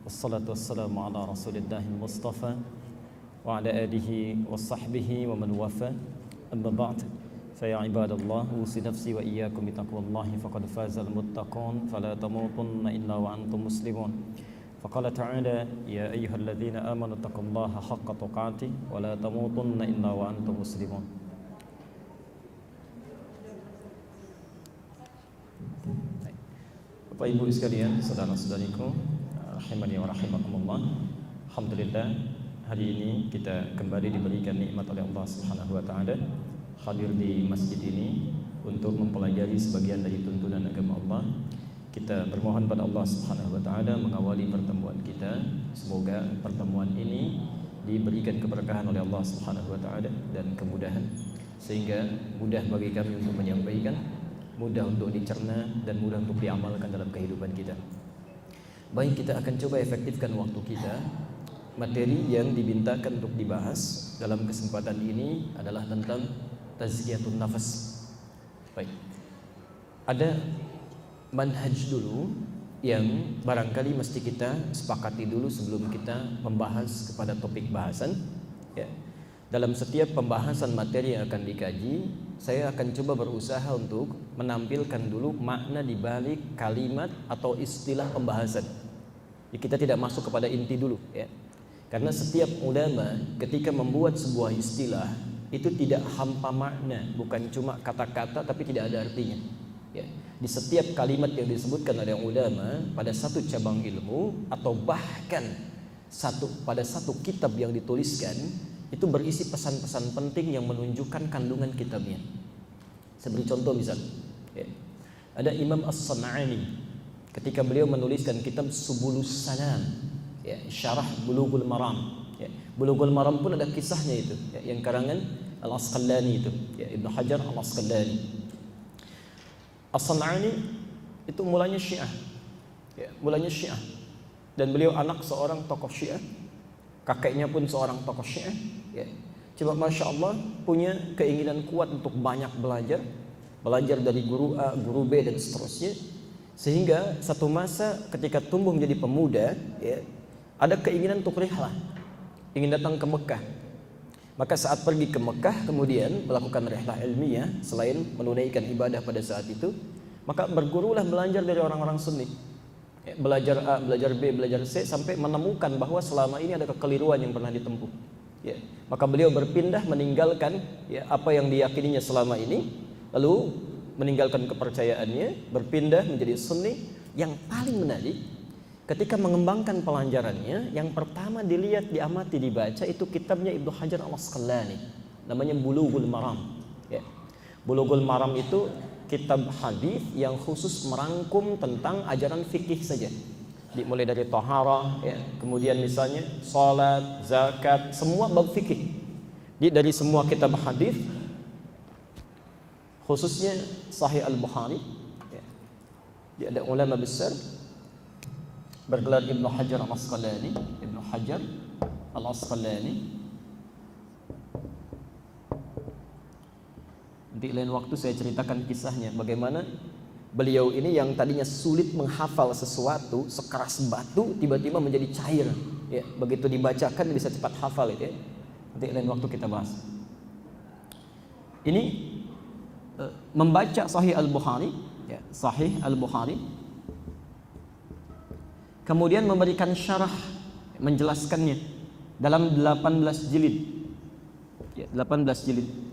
Wassalatu wassalamu ala rasulillahi mustafa wa ala alihi wa sahbihi wa man wafa. Amma ba'd, fa ya ibadallah, usi nafsi wa iyyakum bitaqwallahi faqad fazal muttaqun fala tamutunna illa wa antum muslimun. Faqala ta'ala ya ayyuhalladzina amanu taqullaha haqqa tuqatih wa la tamutunna illa wa antum muslimun. Bapak Ibu sekalian, saudara-saudariku rahimani wa rahimakumullah. Alhamdulillah, hari ini kita kembali diberikan nikmat oleh Allah Subhanahu wa taala hadir di masjid ini untuk mempelajari sebagian dari tuntunan agama Allah. Kita bermohon pada Allah Subhanahu wa taala mengawali pertemuan kita. Semoga pertemuan ini diberikan keberkahan oleh Allah Subhanahu wa taala dan kemudahan sehingga mudah bagi kami untuk menyampaikan, mudah untuk dicerna dan mudah untuk diamalkan dalam kehidupan kita. Baik, kita akan coba efektifkan waktu kita. Materi yang dimintakan untuk dibahas dalam kesempatan ini adalah tentang tazkiyatun nafas. Baik, ada manhaj dulu yang barangkali mesti kita sepakati dulu sebelum kita membahas kepada topik bahasan. Ya. Dalam setiap pembahasan materi yang akan dikaji, saya akan coba berusaha untuk menampilkan dulu makna di balik kalimat atau istilah pembahasan. Ya, kita tidak masuk kepada inti dulu, ya. Karena setiap ulama ketika membuat sebuah istilah itu tidak hampa makna, bukan cuma kata-kata tapi tidak ada artinya. Ya. Di setiap kalimat yang disebutkan oleh ulama pada satu cabang ilmu atau bahkan pada satu kitab yang dituliskan, itu berisi pesan-pesan penting yang menunjukkan kandungan kitabnya. Saya beri contoh misal, ya. Ada Imam As-San'ani ketika beliau menuliskan kitab Subulus Salam, ya, syarah Bulughul Maram. Ya. Bulughul Maram pun ada kisahnya itu, ya, yang karangan Al-Asqalani itu, ya, Ibnu Hajar Al-Asqalani. As-San'ani itu mulanya Syiah, ya, mulanya Syiah, dan beliau anak seorang tokoh Syiah. Kakeknya pun seorang tokoh Syiah, ya. Coba Masya Allah punya keinginan kuat untuk banyak belajar dari guru A, guru B dan seterusnya. Sehingga satu masa ketika tumbuh menjadi pemuda, ya, ada keinginan untuk rihlah, ingin datang ke Mekah. Maka saat pergi ke Mekah kemudian melakukan rihlah ilmiah, selain menunaikan ibadah pada saat itu, maka bergurulah belajar dari orang-orang Sunni. Belajar A, belajar B, belajar C sampai menemukan bahwa selama ini ada kekeliruan yang pernah ditempuh. Ya. Maka beliau berpindah meninggalkan, ya, apa yang diyakininya selama ini, lalu meninggalkan kepercayaannya, berpindah menjadi Sunni. Yang paling menarik ketika mengembangkan pelajarannya, yang pertama dilihat, diamati, dibaca itu kitabnya Ibnu Hajar Al-Asqalani, namanya Bulughul Maram. Ya. Bulughul Maram itu kitab hadis yang khusus merangkum tentang ajaran fikih saja, dimulai dari taharah, ya, kemudian misalnya salat, zakat, semua bab fikih. Dari semua kitab hadis, khususnya Sahih Al-Bukhari, ya. Dia ada ulama besar bergelar Ibnu Hajar Al-Asqalani, Ibnu Hajar Al-Asqalani. Di lain waktu saya ceritakan kisahnya bagaimana beliau ini yang tadinya sulit menghafal sesuatu sekeras batu tiba-tiba menjadi cair, ya, begitu dibacakan bisa cepat hafal itu, ya. Nanti lain waktu kita bahas. Ini membaca Sahih Al-Bukhari, ya, Sahih Al-Bukhari, kemudian memberikan syarah, menjelaskannya dalam 18 jilid, ya, 18 jilid.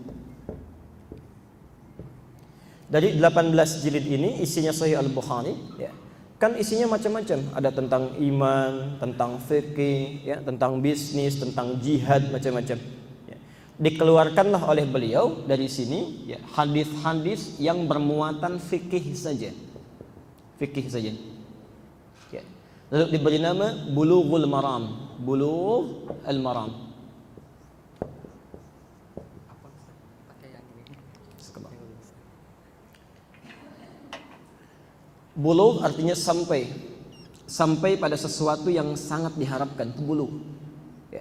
Dari 18 jilid ini isinya Sahih Al-Bukhari, ya. Kan isinya macam-macam, ada tentang iman, tentang fikih, ya, tentang bisnis, tentang jihad, macam-macam, ya. Dikeluarkanlah oleh beliau dari sini, ya, hadis-hadis yang bermuatan fikih saja. Fikih saja. Ya. Lalu diberi nama Bulughul Maram, Bulughul Maram. Bulugh artinya sampai pada sesuatu yang sangat diharapkan, itu bulugh, ya.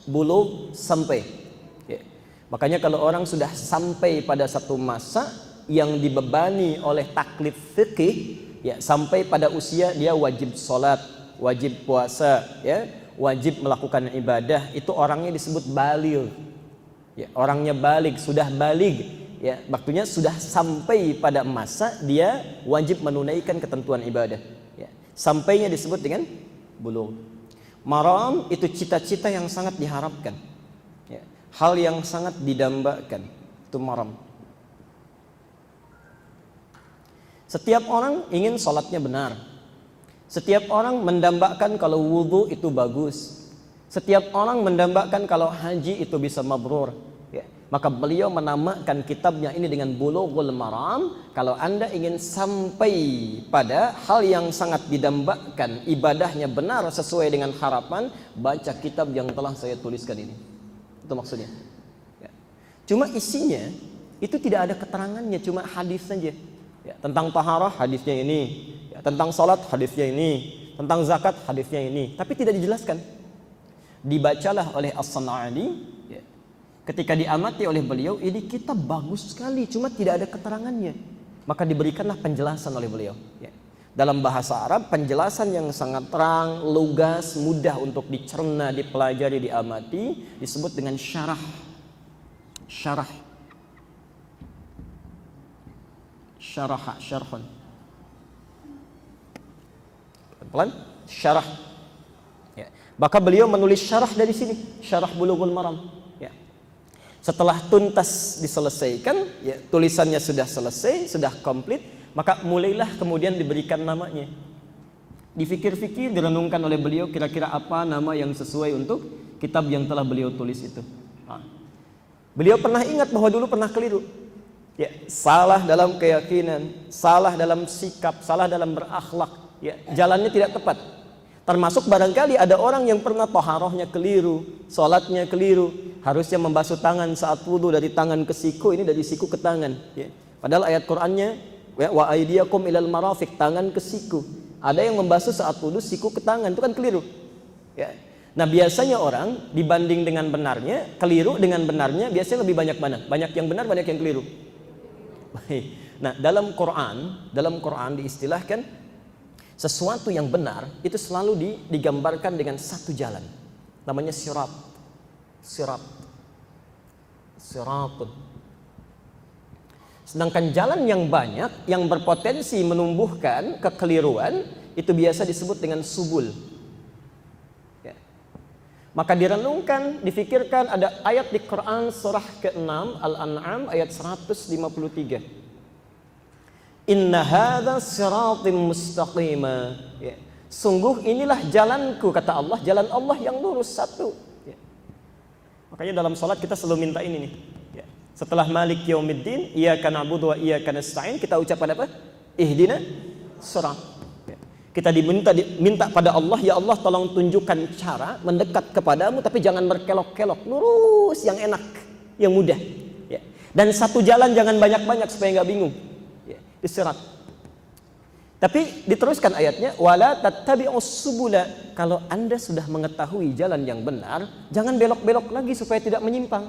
Bulugh sampai, ya. Makanya kalau orang sudah sampai pada satu masa yang dibebani oleh taklif fikih, ya, sampai pada usia dia wajib sholat, wajib puasa, ya, wajib melakukan ibadah, itu orangnya disebut baligh. Ya, orangnya baligh, sudah baligh, ya, waktunya sudah sampai pada masa dia wajib menunaikan ketentuan ibadah. Ya, sampainya disebut dengan bulugh. Maram itu cita-cita yang sangat diharapkan, ya, hal yang sangat didambakan, itu maram. Setiap orang ingin sholatnya benar. Setiap orang mendambakan kalau wudhu itu bagus. Setiap orang mendambakan kalau haji itu bisa mabrur. Ya. Maka beliau menamakan kitabnya ini dengan Bulughul Maram. Kalau Anda ingin sampai pada hal yang sangat didambakan, ibadahnya benar sesuai dengan harapan, baca kitab yang telah saya tuliskan ini. Itu maksudnya. Ya. Cuma isinya itu tidak ada keterangannya, cuma hadis saja. Ya, tentang taharah hadisnya ini, ya, tentang salat hadisnya ini, tentang zakat hadisnya ini, tapi tidak dijelaskan. Dibacalah oleh As-San'ani, ya. Ketika diamati oleh beliau, ini kitab bagus sekali, cuma tidak ada keterangannya. Maka diberikanlah penjelasan oleh beliau. Ya. Dalam bahasa Arab, penjelasan yang sangat terang, lugas, mudah untuk dicerna, dipelajari, diamati, disebut dengan syarah. Syarah. Syarhun. Pelan, syarah. Ya. Maka beliau menulis syarah dari sini, syarah Bulughul Maram. Ya. Setelah tuntas diselesaikan, ya, tulisannya sudah selesai, sudah komplit, maka mulailah kemudian diberikan namanya. Difikir-fikir, direnungkan oleh beliau kira-kira apa nama yang sesuai untuk kitab yang telah beliau tulis itu. Beliau pernah ingat bahwa dulu pernah keliru. Ya, salah dalam keyakinan, salah dalam sikap, salah dalam berakhlak, ya, jalannya tidak tepat. Termasuk barangkali ada orang yang pernah taharahnya keliru, sholatnya keliru, harusnya membasuh tangan saat wudu dari tangan ke siku, ini dari siku ke tangan. Ya. Padahal ayat Qur'annya, ya, wa aydiyakum ilal marafiq, tangan ke siku. Ada yang membasuh saat wudu siku ke tangan, itu kan keliru. Ya. Nah biasanya orang dibanding dengan benarnya, keliru dengan benarnya, biasanya lebih banyak mana? Banyak yang benar, banyak yang keliru. Nah, dalam Quran diistilahkan sesuatu yang benar itu selalu digambarkan dengan satu jalan. Namanya sirat. Siratun. Sedangkan jalan yang banyak yang berpotensi menumbuhkan kekeliruan itu biasa disebut dengan subul. Ya. Maka direnungkan, difikirkan, ada ayat di Quran surah ke-6 Al-An'am ayat 153. Inna hadza siratim mustaqima. Ya. Sungguh inilah jalanku, kata Allah, jalan Allah yang lurus satu. Ya. Makanya dalam salat kita selalu minta ini nih. Ya. Setelah Malik Yaumiddin, iyyaka na'budu wa iyyaka nasta'in, kita ucapkan apa? Ihdina sirat. Kita minta pada Allah, ya Allah tolong tunjukkan cara mendekat kepadamu, tapi jangan berkelok-kelok, lurus, yang enak, yang mudah. Ya. Dan satu jalan jangan banyak-banyak supaya nggak bingung. Ya. Sirat. Tapi diteruskan ayatnya, wala tattabi'us subula. Kalau Anda sudah mengetahui jalan yang benar, jangan belok-belok lagi supaya tidak menyimpang,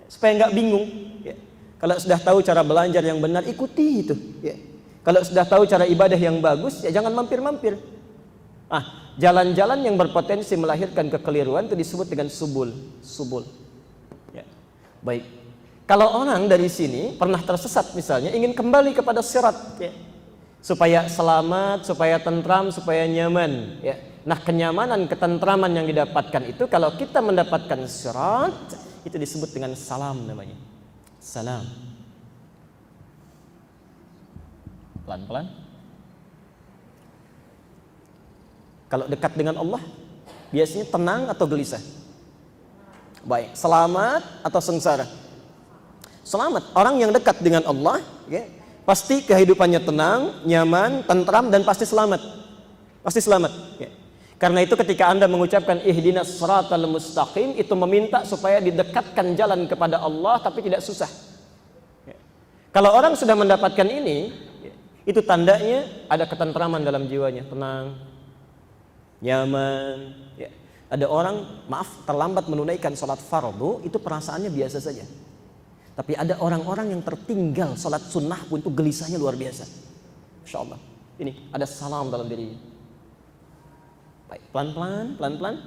supaya nggak bingung. Ya. Kalau sudah tahu cara belajar yang benar, ikuti itu. Ya. Kalau sudah tahu cara ibadah yang bagus, ya jangan mampir-mampir. Jalan-jalan yang berpotensi melahirkan kekeliruan itu disebut dengan subul. Ya. Baik. Kalau orang dari sini pernah tersesat misalnya, ingin kembali kepada sirat, ya, supaya selamat, supaya tentram, supaya nyaman. Ya. Nah, kenyamanan, ketentraman yang didapatkan itu kalau kita mendapatkan sirat, itu disebut dengan salam namanya. Salam. Pelan-pelan. Kalau dekat dengan Allah, biasanya tenang atau gelisah? Baik, selamat atau sengsara? Selamat. Orang yang dekat dengan Allah, ya, pasti kehidupannya tenang, nyaman, tentram, dan pasti selamat. Pasti selamat. Ya. Karena itu ketika Anda mengucapkan ihdinas siratal mustaqim, itu meminta supaya didekatkan jalan kepada Allah, tapi tidak susah. Ya. Kalau orang sudah mendapatkan ini, itu tandanya ada ketentraman dalam jiwanya, tenang, nyaman. Ya. Ada orang, maaf, terlambat menunaikan sholat fardu, itu perasaannya biasa saja. Tapi ada orang-orang yang tertinggal sholat sunnah pun itu gelisahnya luar biasa. Insya Allah. Ini ada salam dalam dirinya. Baik, pelan-pelan.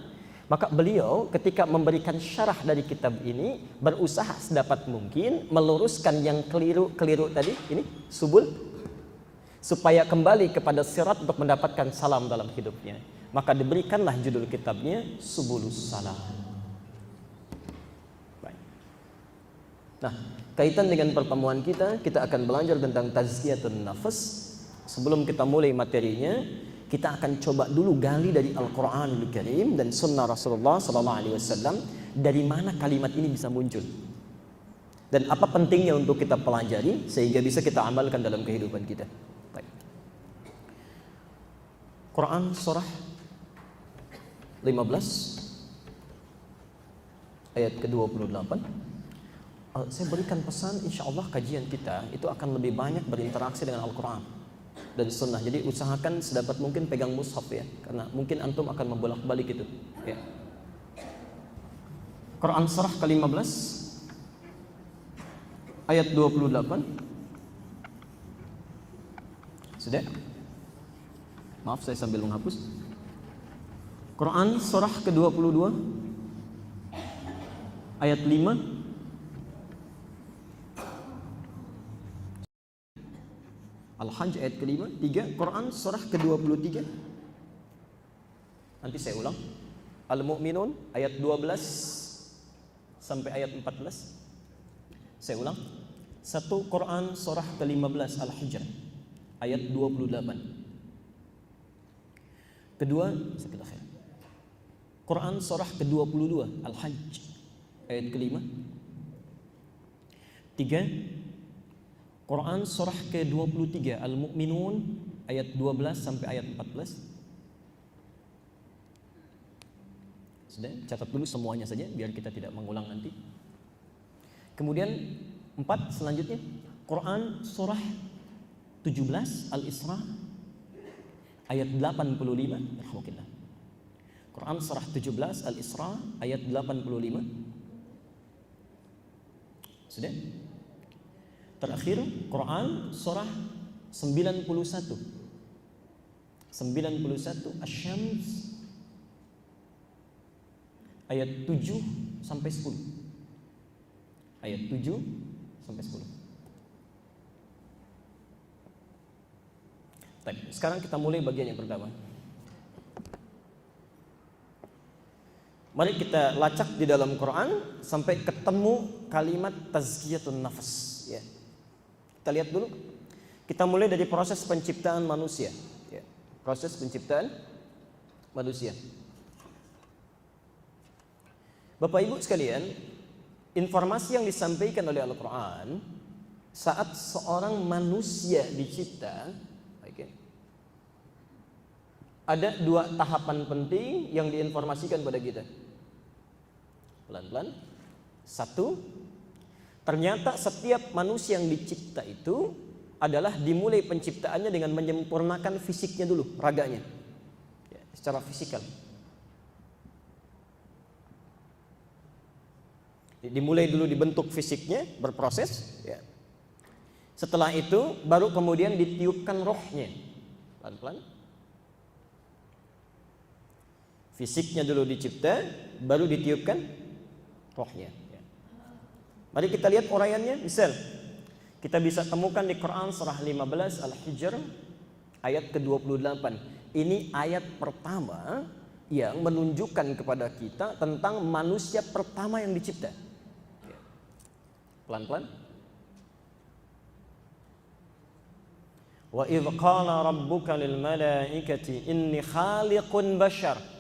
Maka beliau ketika memberikan syarah dari kitab ini berusaha sedapat mungkin meluruskan yang keliru tadi, ini subul, supaya kembali kepada sirat untuk mendapatkan salam dalam hidupnya. Maka diberikanlah judul kitabnya Subulus Salam. Baik. Nah, kaitan dengan pertemuan kita akan belajar tentang tazkiyatun nafas. Sebelum kita mulai materinya, kita akan coba dulu gali dari Al-Quranul Karim dan Sunnah Rasulullah SAW, dari mana kalimat ini bisa muncul dan apa pentingnya untuk kita pelajari sehingga bisa kita amalkan dalam kehidupan kita. Baik. Quran surah 15 ayat ke-28. Saya berikan pesan, insya Allah kajian kita itu akan lebih banyak berinteraksi dengan Al-Quran dan Sunnah. Jadi usahakan sedapat mungkin pegang mushaf ya, karena mungkin antum akan membolak-balik itu. Ya. Quran surah ke-15 ayat 28. Sudah? Maaf saya sambil menghapus. Quran surah ke-22 ayat 5. Al-Hajj ayat ke-5, 3, Quran surah ke-23. Nanti saya ulang. Al-Mu'minun ayat 12 sampai ayat 14. Saya ulang. 1 Quran surah ke-15 Al-Hijr ayat 28. Kedua, Quran surah ke-22 Al-Hajj ayat ke-5. 3 Quran surah ke-23 Al-Mu'minun ayat 12 sampai ayat 14. Sudah, catat dulu semuanya saja biar kita tidak mengulang nanti. Kemudian 4 selanjutnya Quran surah 17 Al-Isra ayat 85. Alhamdulillah. Quran surah 17 Al-Isra ayat 85. Sudah? Terakhir Quran surah 91 Asy-Syams ayat 7 sampai 10. Ayat 7 sampai 10. Baik, sekarang kita mulai bagian yang pertama. Mari kita lacak di dalam Quran sampai ketemu kalimat tazkiyatun nafas ya. Kita lihat dulu. Kita mulai dari proses penciptaan manusia. Ya. Proses penciptaan manusia. Bapak Ibu sekalian, informasi yang disampaikan oleh Al-Quran saat seorang manusia dicipta, okay, ada 2 tahapan penting yang diinformasikan pada kita. Pelan-pelan. 1, ternyata setiap manusia yang dicipta itu adalah dimulai penciptaannya dengan menyempurnakan fisiknya dulu, raganya, ya, secara fisikal. Dimulai dulu dibentuk fisiknya, berproses. Ya. Setelah itu baru kemudian ditiupkan rohnya, pelan-pelan. Fisiknya dulu dicipta, baru ditiupkan rohnya. Mari kita lihat uraiannya. Misal, kita bisa temukan di Quran surah 15 Al-Hijr ayat ke-28. Ini ayat pertama yang menunjukkan kepada kita tentang manusia pertama yang dicipta. Pelan-pelan. Wa idh qala rabbuka lil malaikati inni khaliqun bashar.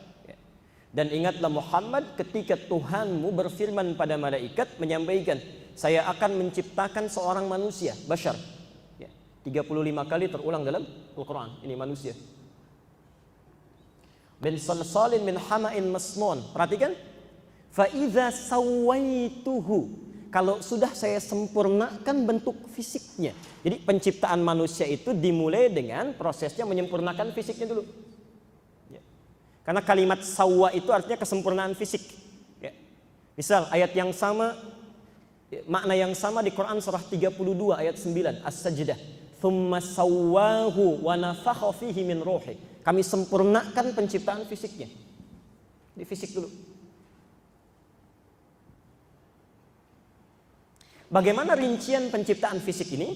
Dan ingatlah Muhammad ketika Tuhanmu berfirman pada malaikat menyampaikan, saya akan menciptakan seorang manusia, bashar. Ya, 35 kali terulang dalam Al-Quran. Ini manusia. Min salsalin min hama'in masnun. Perhatikan. Fa idza sawaituhu. Kalau sudah saya sempurnakan bentuk fisiknya. Jadi penciptaan manusia itu dimulai dengan prosesnya menyempurnakan fisiknya dulu. Karena kalimat sawwa itu artinya kesempurnaan fisik. Ya. Misal ayat yang sama, makna yang sama di Quran surah 32 ayat 9 As-Sajdah. Tsumma sawwahu wa nafakha fihi min ruhi. Kami sempurnakan penciptaan fisiknya. Di fisik dulu. Bagaimana rincian penciptaan fisik ini?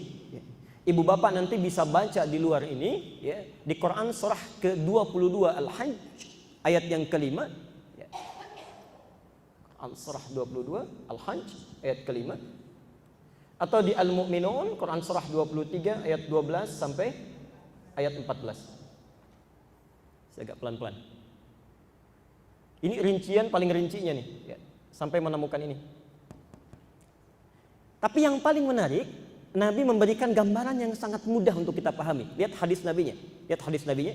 Ibu bapak nanti bisa baca di luar ini, ya, di Quran surah ke-22 Al-Hajj ayat yang kelima. Ya. Quran surah 22 Al-Hajj ayat kelima. Atau di Al-Mu'minun Quran surah 23 ayat 12 sampai ayat 14. Saya agak pelan-pelan. Ini rincian paling rincinya nih, ya, sampai menemukan ini. Tapi yang paling menarik, Nabi memberikan gambaran yang sangat mudah untuk kita pahami. Lihat hadis Nabinya. Lihat hadis Nabinya.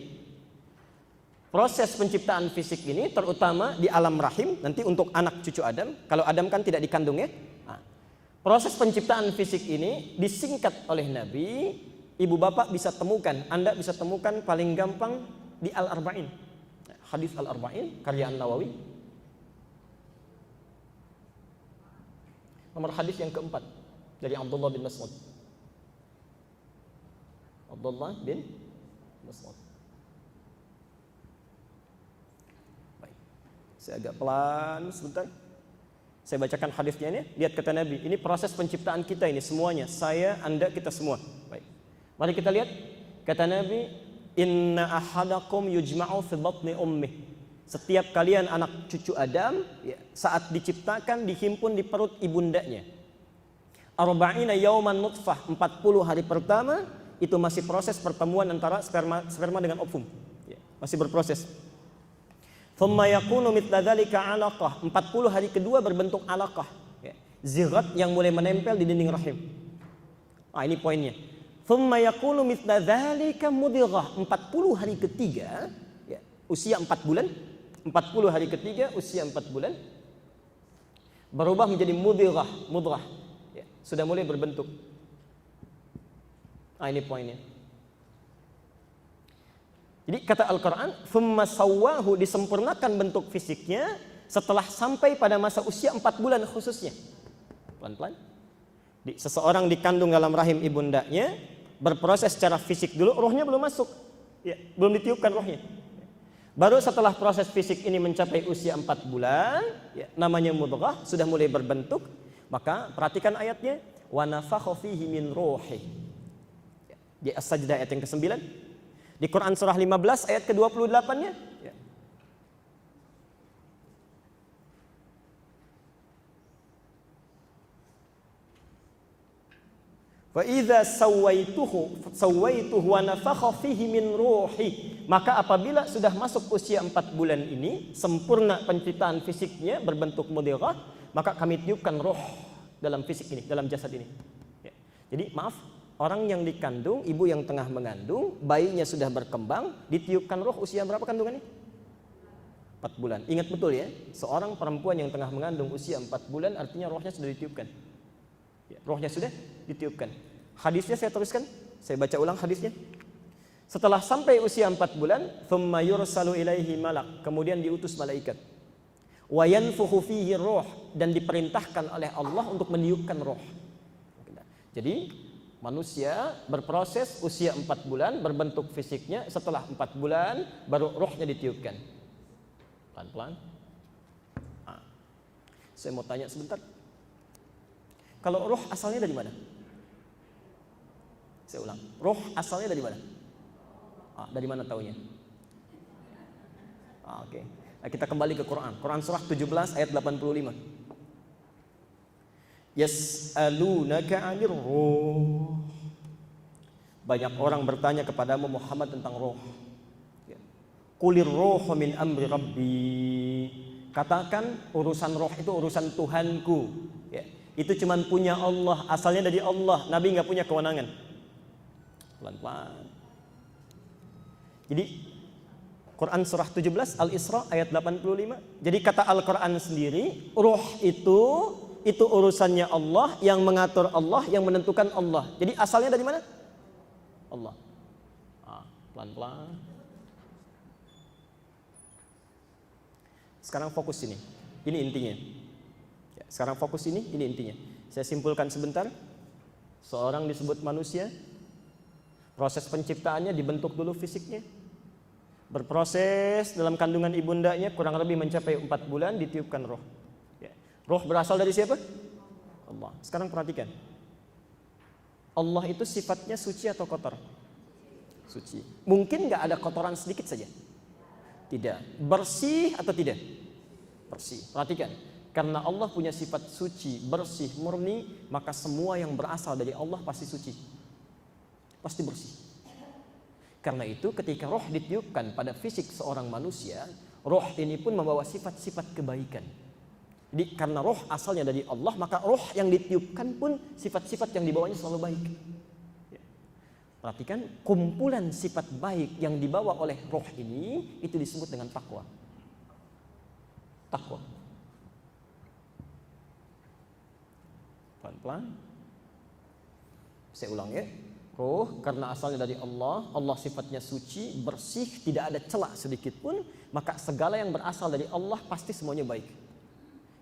Proses penciptaan fisik ini terutama di alam rahim, nanti untuk anak cucu Adam. Kalau Adam kan tidak dikandung ya. Nah, proses penciptaan fisik ini disingkat oleh Nabi. Ibu bapak bisa temukan, Anda bisa temukan paling gampang di Al-Arba'in. Hadis Al-Arba'in karya An-Nawawi. Nomor hadis yang keempat dari Abdullah bin Mas'ud. Abdullah bin Mas'ud. Baik. Saya agak pelan sebentar. Saya bacakan hadisnya ini. Lihat kata Nabi, ini proses penciptaan kita ini semuanya. Saya, Anda, kita semua. Baik. Mari kita lihat kata Nabi, inna ahadakum yujma'u fi batni ummih. Setiap kalian anak cucu Adam, ya, saat diciptakan dihimpun di perut ibundanya. Arba'ina yauman nutfah, 40 hari pertama itu masih proses pertemuan antara sperma dengan ovum. Ya, masih berproses. Thumma yakunu mithla dzalika 'alaqah, 40 hari kedua berbentuk 'alaqah, ya, zigot yang mulai menempel di dinding rahim. Ah, ini poinnya. Thumma yakunu mithla dzalika mudghah, 40 hari ketiga, ya, usia 4 bulan. 40 hari ketiga usia 4 bulan berubah menjadi mudghah, ya, sudah mulai berbentuk. Nah, ini poinnya. Jadi kata Al-Quran, thumma sawwahu, disempurnakan bentuk fisiknya setelah sampai pada masa usia 4 bulan khususnya. Pelan-pelan. Seseorang dikandung dalam rahim ibundanya, berproses secara fisik dulu, rohnya belum masuk, ya, belum ditiupkan rohnya. Baru setelah proses fisik ini mencapai usia 4 bulan, ya, namanya mudghah, sudah mulai berbentuk, maka perhatikan ayatnya, wa nafakha fihi min ruhi. Ya, di As-Sajdah ayat yang ke-9. Di Quran surah 15 ayat ke-28-nya, ya. Wa idza sawaituhu wa nafakha fihi min ruhi, maka apabila sudah masuk usia 4 bulan ini, sempurna penciptaan fisiknya berbentuk mudghah, maka kami tiupkan roh dalam fisik ini, dalam jasad ini. Ya. Jadi maaf, orang yang dikandung, ibu yang tengah mengandung, bayinya sudah berkembang, ditiupkan roh usia berapa kandungannya? 4 bulan. Ingat betul ya, seorang perempuan yang tengah mengandung usia 4 bulan artinya rohnya sudah ditiupkan. Ya, rohnya sudah ditiupkan. Hadisnya saya teruskan, saya baca ulang hadisnya. Setelah sampai usia 4 bulan, thumma yursalu ilaihi malak, kemudian diutus malaikat. Wa yanfukhu fihi ruh, dan diperintahkan oleh Allah untuk meniupkan roh. Jadi manusia berproses usia 4 bulan, berbentuk fisiknya, setelah 4 bulan baru rohnya ditiupkan. Pelan-pelan. Nah, saya mau tanya sebentar. Kalau roh asalnya dari mana? Saya ulang. Roh asalnya dari mana? Dari mana taunya? Oke. Nah, kita kembali ke Quran. Quran surah 17 ayat 85. Yas'alunaka 'anir ruh. Banyak orang bertanya kepadamu Muhammad tentang roh. Qulir ruhu min amri rabbi. Katakan urusan roh itu urusan Tuhanku. Ya. Itu cuma punya Allah, asalnya dari Allah. Nabi nggak punya kewenangan. Pelan-pelan. Jadi Quran surah 17 Al-Isra ayat 85. Jadi kata Al-Quran sendiri, roh itu urusannya Allah, yang mengatur Allah, yang menentukan Allah. Jadi asalnya dari mana? Allah. Pelan-pelan. Sekarang fokus ini. Ini intinya. Sekarang fokus ini intinya. Saya simpulkan sebentar. Seorang disebut manusia, proses penciptaannya dibentuk dulu fisiknya, Berproses dalam kandungan ibundanya kurang lebih mencapai 4 bulan, ditiupkan roh. Ya. Roh berasal dari siapa? Allah. Sekarang perhatikan. Allah itu sifatnya suci atau kotor? Suci. Mungkin nggak ada kotoran sedikit saja? Tidak. Bersih atau tidak? Bersih. Perhatikan. Karena Allah punya sifat suci, bersih, murni, maka semua yang berasal dari Allah pasti suci. Pasti bersih. Karena itu ketika roh ditiupkan pada fisik seorang manusia, roh ini pun membawa sifat-sifat kebaikan. Jadi karena roh asalnya dari Allah, maka roh yang ditiupkan pun sifat-sifat yang dibawanya selalu baik. Perhatikan, kumpulan sifat baik yang dibawa oleh roh ini itu disebut dengan takwa. Takwa. Pelan-pelan. Saya ulang ya. Roh karena asalnya dari Allah, Allah sifatnya suci, bersih, tidak ada celah sedikit pun, maka segala yang berasal dari Allah pasti semuanya baik.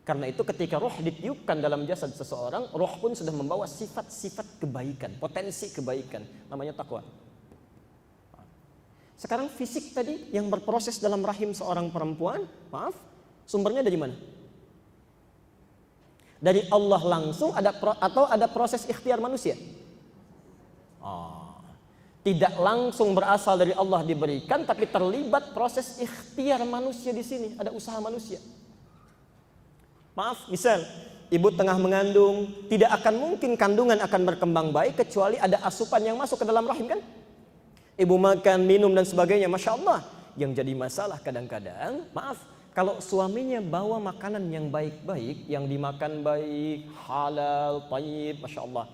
Karena itu ketika roh ditiupkan dalam jasad seseorang, roh pun sudah membawa sifat-sifat kebaikan, potensi kebaikan, namanya takwa. Sekarang fisik tadi yang berproses dalam rahim seorang perempuan, maaf, sumbernya dari mana? Dari Allah langsung atau ada proses ikhtiar manusia? Tidak langsung berasal dari Allah diberikan, tapi terlibat proses ikhtiar manusia di sini, ada usaha manusia. Maaf, misal ibu tengah mengandung, tidak akan mungkin kandungan akan berkembang baik kecuali ada asupan yang masuk ke dalam rahim kan? Ibu makan, minum dan sebagainya, Masya Allah. Yang jadi masalah kadang-kadang, maaf, kalau suaminya bawa makanan yang baik-baik, yang dimakan baik, halal, thayyib, Masya Allah,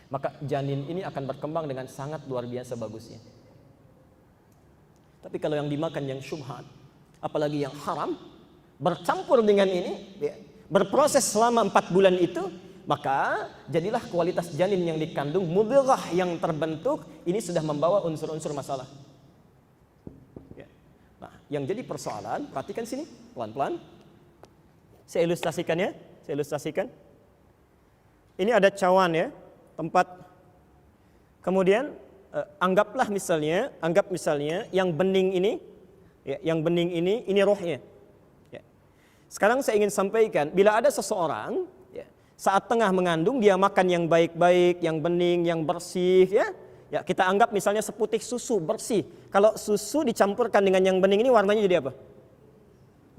maka janin ini akan berkembang dengan sangat luar biasa bagusnya. Tapi kalau yang dimakan yang syubhat, apalagi yang haram, bercampur dengan ini, berproses selama 4 bulan itu, maka jadilah kualitas janin yang dikandung, mudghah yang terbentuk, ini sudah membawa unsur-unsur masalah. Nah, yang jadi persoalan, perhatikan sini, pelan-pelan. Saya ilustrasikan ya, saya ilustrasikan. Ini ada cawan ya, tempat. Kemudian anggap misalnya yang bening ini, ya, yang bening ini rohnya. Ya. Sekarang saya ingin sampaikan, bila ada seseorang ya, saat tengah mengandung dia makan yang baik-baik, yang bening, yang bersih, ya kita anggap misalnya seputih susu bersih. Kalau susu dicampurkan dengan yang bening ini warnanya jadi apa?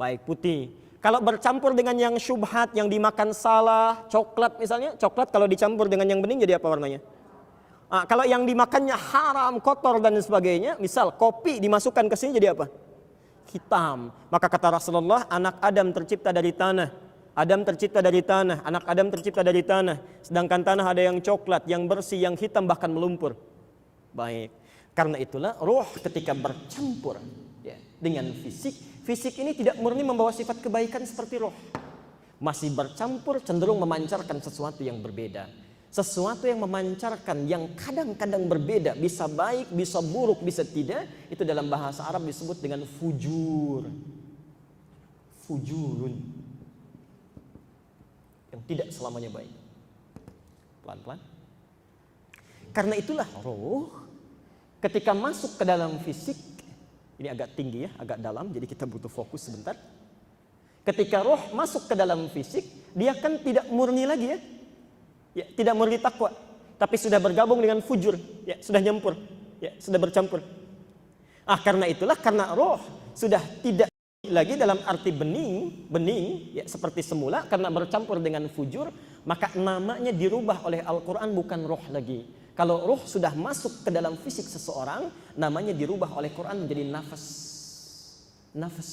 Baik, putih. Kalau bercampur dengan yang syubhat, yang dimakan salah, coklat misalnya, coklat kalau dicampur dengan yang bening jadi apa warnanya? Kalau yang dimakannya haram, kotor dan sebagainya, misal kopi dimasukkan ke sini jadi apa? Hitam. Maka kata Rasulullah, anak Adam tercipta dari tanah. Adam tercipta dari tanah, anak Adam tercipta dari tanah. Sedangkan tanah ada yang coklat, yang bersih, yang hitam, bahkan melumpur. Baik. Karena itulah roh ketika bercampur ya, dengan fisik ini tidak murni membawa sifat kebaikan seperti roh. Masih bercampur, cenderung memancarkan sesuatu yang berbeda. Sesuatu yang memancarkan, yang kadang-kadang berbeda, bisa baik, bisa buruk, bisa tidak, itu dalam bahasa Arab disebut dengan fujur. Fujurun. Yang tidak selamanya baik. Pelan-pelan. Karena itulah roh ketika masuk ke dalam fisik, ini agak tinggi ya, agak dalam, jadi kita butuh fokus sebentar. Ketika roh masuk ke dalam fisik, dia kan tidak murni lagi ya, tidak murni takwa, tapi sudah bergabung dengan fujur, ya, sudah nyampur, ya, sudah bercampur. Karena itulah, karena roh sudah tidak lagi dalam arti bening, ya, seperti semula, karena bercampur dengan fujur, maka namanya dirubah oleh Al-Quran bukan roh lagi. Kalau roh sudah masuk ke dalam fisik seseorang, namanya dirubah oleh Quran menjadi nafas. Nafas.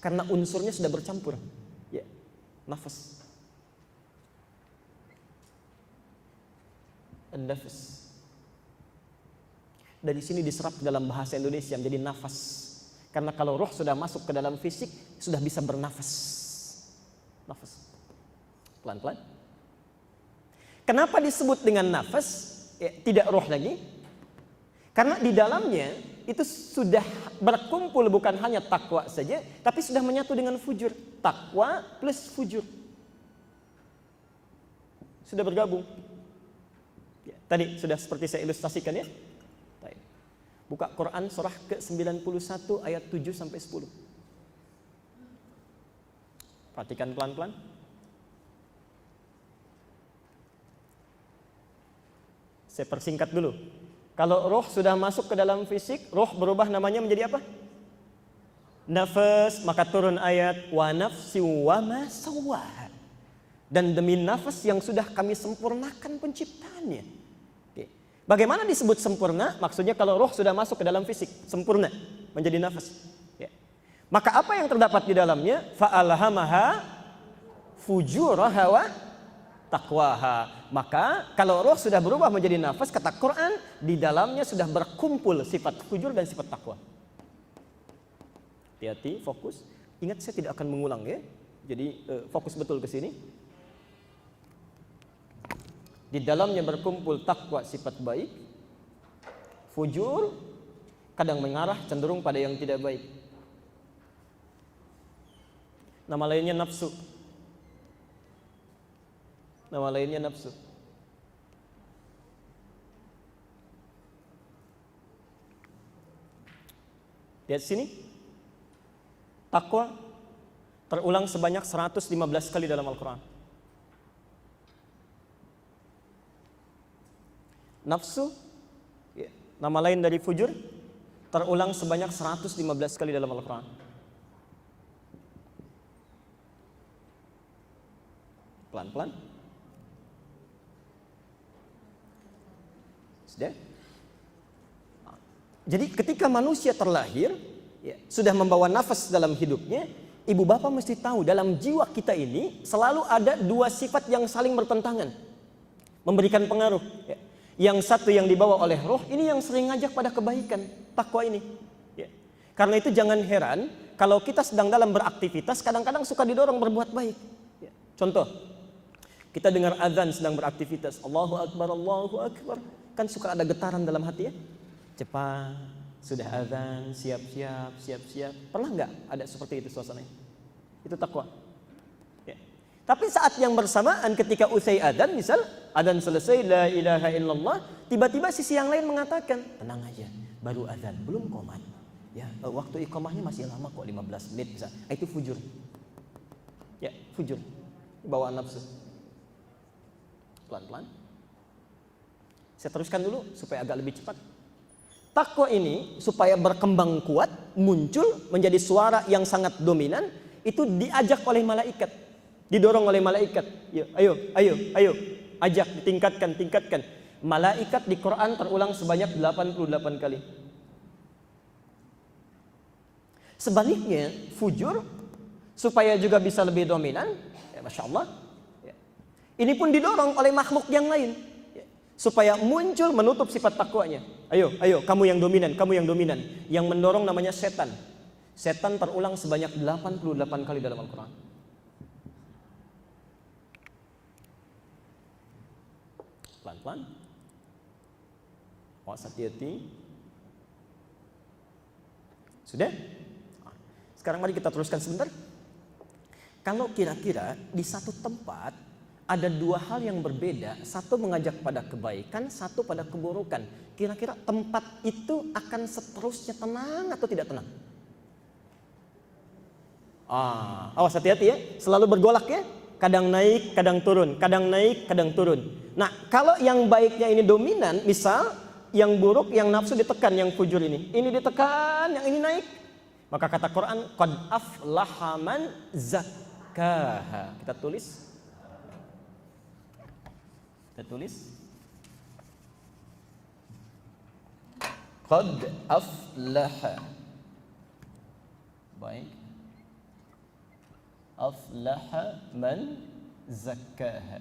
Karena unsurnya sudah bercampur. Ya, nafas. Nafas. Dari sini diserap dalam bahasa Indonesia menjadi nafas. Karena kalau roh sudah masuk ke dalam fisik, sudah bisa bernafas. Nafas. Pelan-pelan. Kenapa disebut dengan nafas? Ya, tidak roh lagi, karena di dalamnya itu sudah berkumpul bukan hanya takwa saja, tapi sudah menyatu dengan fujur. Takwa plus fujur sudah bergabung ya, tadi sudah seperti saya ilustrasikan ya. Buka Quran surah ke-91 ayat 7 sampai 10. Perhatikan pelan-pelan. Saya persingkat dulu. Kalau roh sudah masuk ke dalam fisik, roh berubah namanya menjadi apa? Nafas, maka turun ayat wa nafsi wa ma sawwaha. Dan demi nafas yang sudah kami sempurnakan penciptaannya. Oke. Bagaimana disebut sempurna? Maksudnya kalau roh sudah masuk ke dalam fisik, sempurna menjadi nafas. Ya. Maka apa yang terdapat di dalamnya? Fa'alhamaha fujuraha wa taqwaha. Maka kalau roh sudah berubah menjadi nafas, kata Quran, di dalamnya sudah berkumpul sifat fujur dan sifat takwa. Hati-hati, fokus. Ingat, saya tidak akan mengulang ya. Jadi fokus betul ke sini. Di dalamnya berkumpul takwa, sifat baik. Fujur kadang mengarah cenderung pada yang tidak baik. Nama lainnya nafsu. Nama lainnya nafsu. Lihat sini. Takwa terulang sebanyak 115 kali dalam Al-Quran. Nafsu, ya, nama lain dari fujur, terulang sebanyak 115 kali dalam Al-Quran. Pelan-pelan. Sudah? Jadi ketika manusia terlahir, ya, sudah membawa nafas dalam hidupnya, ibu bapak mesti tahu dalam jiwa kita ini selalu ada dua sifat yang saling bertentangan, memberikan pengaruh. Ya. Yang satu yang dibawa oleh roh, ini yang sering ngajak pada kebaikan, takwa ini. Ya. Karena itu jangan heran kalau kita sedang dalam beraktivitas, kadang-kadang suka didorong berbuat baik. Ya. Contoh, kita dengar azan sedang beraktivitas, Allahu Akbar, Allahu Akbar, kan suka ada getaran dalam hati ya. Cepat, sudah azan, siap-siap, siap-siap. Pernah nggak ada seperti itu suasananya? Itu takwa. Ya. Tapi saat yang bersamaan ketika usai adzan, misal adzan selesai, la ilaha illallah, tiba-tiba sisi yang lain mengatakan, tenang aja, baru adzan, belum qomat. Ya, waktu iqamahnya masih lama kok, 15 menit bisa. Itu fujur. Ya, fujur. Bawaan nafsu. Pelan-pelan. Saya teruskan dulu supaya agak lebih cepat. Takwa ini supaya berkembang kuat, muncul menjadi suara yang sangat dominan, itu diajak oleh malaikat, didorong oleh malaikat. Ayo, ajak, tingkatkan. Malaikat di Quran terulang sebanyak 88 kali. Sebaliknya, fujur supaya juga bisa lebih dominan, ya Masya Allah, ya. Ini pun didorong oleh makhluk yang lain, ya, supaya muncul menutup sifat takwanya. Ayo, kamu yang dominan. Yang mendorong namanya setan. Setan terulang sebanyak 88 kali dalam Al-Quran. Pelan-pelan. Awas, hati-hati. Sudah? Sekarang mari kita teruskan sebentar. Kalau kira-kira di satu tempat ada dua hal yang berbeda, satu mengajak pada kebaikan, satu pada keburukan. Kira-kira tempat itu akan seterusnya tenang atau tidak tenang? Awas, hati-hati ya, selalu bergolak ya. Kadang naik, kadang turun, kadang naik, kadang turun. Nah, kalau yang baiknya ini dominan, misal yang buruk, yang nafsu ditekan, yang fujur ini ditekan, yang ini naik. Maka kata Quran, qad aflaha man zakkaha. Kita tulis. Qad aflaha. Baik. Aflaha man zakkaha.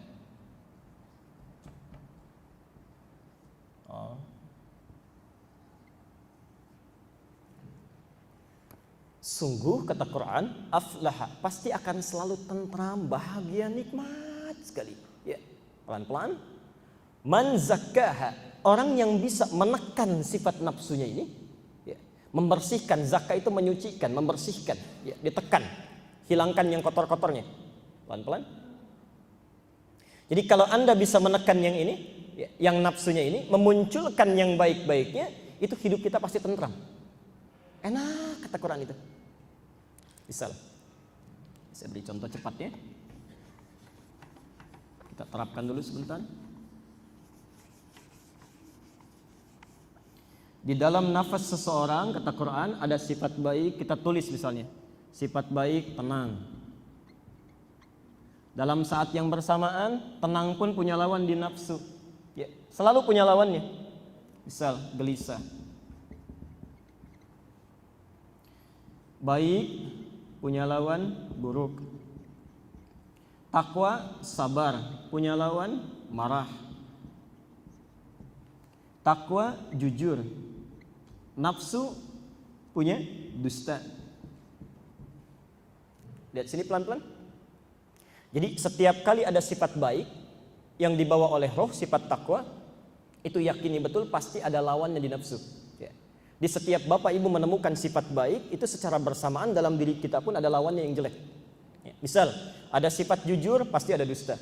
Sungguh kata Quran, aflaha, pasti akan selalu tentram, bahagia, nikmat sekali. Ya, pelan-pelan. Man zakkaha, orang yang bisa menekan sifat nafsunya ini, ya, membersihkan. Zakka itu menyucikan, membersihkan, ya, ditekan, hilangkan yang kotor-kotornya. Pelan-pelan. Jadi kalau Anda bisa menekan yang ini, ya, yang nafsunya ini, memunculkan yang baik-baiknya, itu hidup kita pasti tentram. Enak kata Quran itu. Misal, saya beri contoh cepatnya. Kita terapkan dulu sebentar. Di dalam nafas seseorang, kata Quran, ada sifat baik, kita tulis misalnya. Sifat baik, tenang. Dalam saat yang bersamaan, tenang pun punya lawan di nafsu. Ya, selalu punya lawannya. Misal, gelisah. Baik, punya lawan buruk. Takwa, sabar, punya lawan marah. Takwa, jujur. Nafsu punya dusta. Lihat sini pelan-pelan. Jadi setiap kali ada sifat baik yang dibawa oleh roh, sifat takwa, itu yakini betul pasti ada lawannya di nafsu. Ya. Di setiap bapak ibu menemukan sifat baik, itu secara bersamaan dalam diri kita pun ada lawannya yang jelek. Ya. Misal, ada sifat jujur, pasti ada dusta.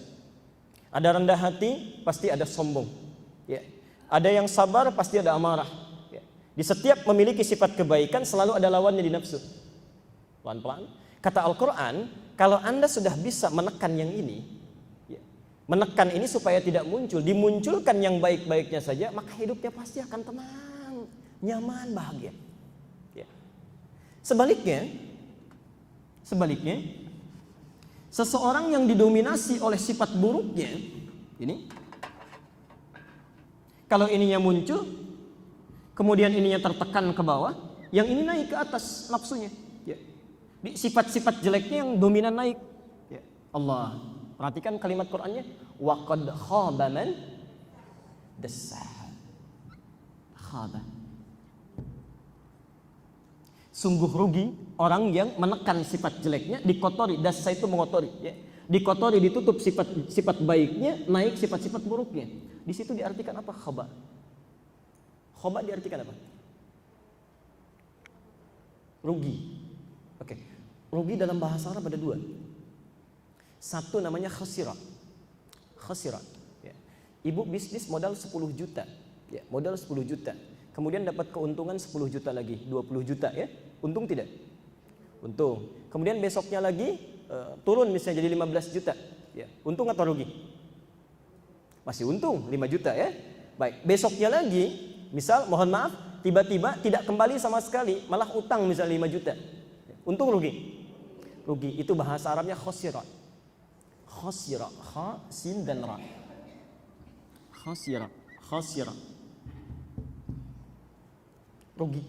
Ada rendah hati, pasti ada sombong. Ya. Ada yang sabar, pasti ada amarah. Di setiap memiliki sifat kebaikan selalu ada lawannya di nafsu. Pelan-pelan. Kata Al-Quran, kalau Anda sudah bisa menekan yang ini, ya, menekan ini supaya tidak muncul, dimunculkan yang baik-baiknya saja, maka hidupnya pasti akan tenang, nyaman, bahagia. Ya. Sebaliknya, seseorang yang didominasi oleh sifat buruknya, ini, kalau ininya muncul, kemudian ininya tertekan ke bawah, yang ini naik ke atas nafsunya. Ya. Sifat-sifat jeleknya yang dominan naik. Ya. Allah, perhatikan kalimat Qur'annya, wa qad khaba man dassaha. Khaba. Sungguh rugi orang yang menekan sifat jeleknya, dikotori. Dassa itu mengotori. Ya. Dikotori, ditutup sifat baiknya, naik sifat-sifat buruknya. Di situ diartikan apa? Khaba. Khaba diartikan apa? Rugi. Oke. Rugi dalam bahasa Arab ada dua. Satu namanya khasira. Khasira. Ya. Ibu bisnis modal 10 juta. Ya, modal 10 juta. Kemudian dapat keuntungan 10 juta lagi, 20 juta ya. Untung tidak? Untung. Kemudian besoknya lagi turun misalnya jadi 15 juta. Ya. Untung atau rugi? Masih untung 5 juta ya. Baik, besoknya lagi misal, mohon maaf, tiba-tiba tidak kembali sama sekali, malah utang misal 5 juta. Untung rugi? Rugi, itu bahasa Arabnya khasira. Khasira, kha, sin dan ra. Khasira, khasira. Rugi.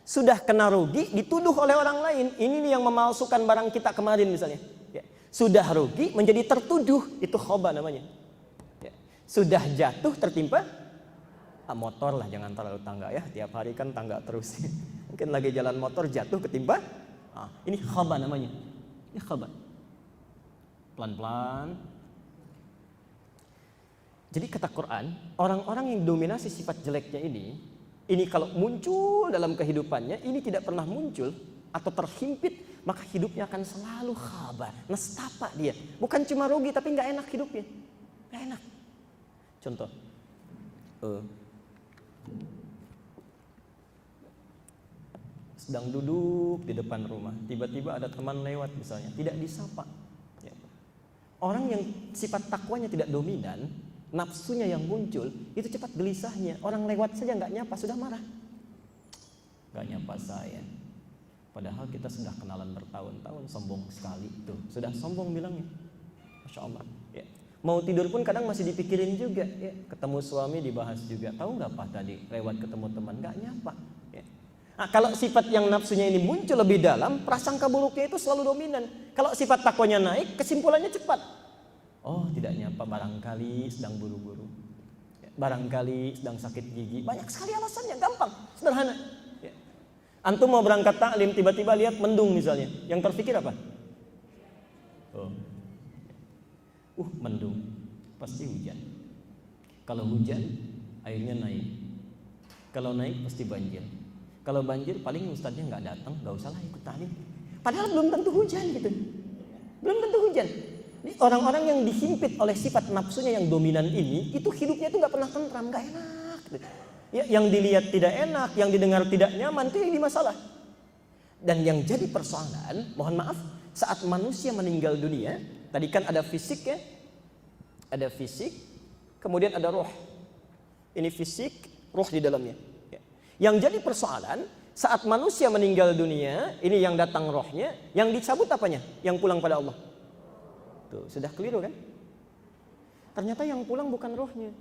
Sudah kena rugi, dituduh oleh orang lain. Ini nih yang memalsukan barang kita kemarin misalnya. Ya. Sudah rugi, menjadi tertuduh, itu khoba namanya. Ya. Sudah jatuh, tertimpa motor lah, jangan terlalu tangga ya, tiap hari kan tangga terus. Mungkin lagi jalan motor jatuh ketimpa, ini khaba namanya. Ini khaba. Pelan-pelan. Jadi kata Quran, orang-orang yang dominasi sifat jeleknya ini kalau muncul dalam kehidupannya, ini tidak pernah muncul atau terhimpit, maka hidupnya akan selalu khaba, nestapa dia. Bukan cuma rugi, tapi nggak enak hidupnya, nggak enak. Contoh. Sedang duduk di depan rumah, tiba-tiba ada teman lewat misalnya, tidak disapa. Ya. Orang yang sifat takwanya tidak dominan, nafsunya yang muncul, itu cepat gelisahnya. Orang lewat saja nggak nyapa sudah marah. Nggak nyapa saya. Padahal kita sudah kenalan bertahun-tahun, sombong sekali tuh. Sudah sombong bilangnya. Masya Allah. Ya. Mau tidur pun kadang masih dipikirin juga. Ya. Ketemu suami dibahas juga. Tahu nggak Pak tadi lewat ketemu teman nggak nyapa. Ya. Nah, kalau sifat yang nafsunya ini muncul lebih dalam, prasangka buruknya itu selalu dominan. Kalau sifat takwanya naik, kesimpulannya cepat. Oh, tidak nyapa, barangkali sedang buru-buru. Ya. Barangkali sedang sakit gigi. Banyak sekali alasannya, gampang, sederhana. Ya. Antum mau berangkat taklim, tiba-tiba lihat mendung misalnya. Yang terpikir apa? Mendung, pasti hujan. Kalau hujan, airnya naik. Kalau naik pasti banjir. Kalau banjir paling ustadznya nggak datang, nggak usah lah ikut taklim. Padahal belum tentu hujan gitu. Belum tentu hujan. Orang-orang yang dihimpit oleh sifat nafsunya yang dominan ini, itu hidupnya itu nggak pernah tentram, nggak enak. Gitu. Ya, yang dilihat tidak enak, yang didengar tidak nyaman, itu yang jadi masalah. Dan yang jadi persoalan, mohon maaf, saat manusia meninggal dunia, tadi kan ada fisik ya, ada fisik, kemudian ada roh. Ini fisik, roh di dalamnya. Ya. Yang jadi persoalan, saat manusia meninggal dunia, ini yang datang rohnya, yang dicabut apanya? Yang pulang pada Allah. Tuh, sudah keliru kan? Ternyata yang pulang bukan rohnya.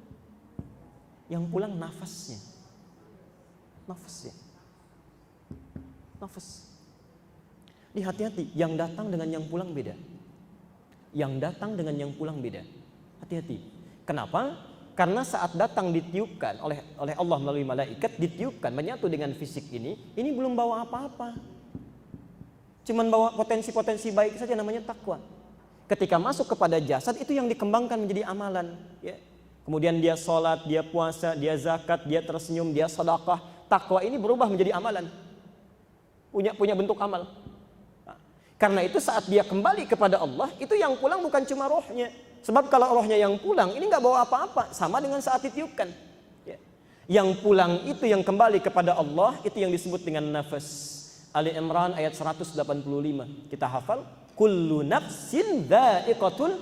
Yang pulang nafasnya. Nafasnya. Nafas. Hati-hati, yang datang dengan yang pulang beda. Yang datang dengan yang pulang beda. Hati-hati. Kenapa? Karena saat datang ditiupkan oleh Allah melalui malaikat, ditiupkan, menyatu dengan fisik ini belum bawa apa-apa. Cuman bawa potensi-potensi baik saja, namanya takwa. Ketika masuk kepada jasad, itu yang dikembangkan menjadi amalan. Ya. Kemudian dia sholat, dia puasa, dia zakat, dia tersenyum, dia sedekah. Takwa ini berubah menjadi amalan. Punya bentuk amal. Nah, karena itu saat dia kembali kepada Allah, itu yang pulang bukan cuma rohnya. Sebab kalau rohnya yang pulang, ini nggak bawa apa-apa. Sama dengan saat ditiupkan. Ya. Yang pulang itu yang kembali kepada Allah, itu yang disebut dengan nafas. Ali Imran ayat 185. Kita hafal. Kullu nafsin dha'iqatul,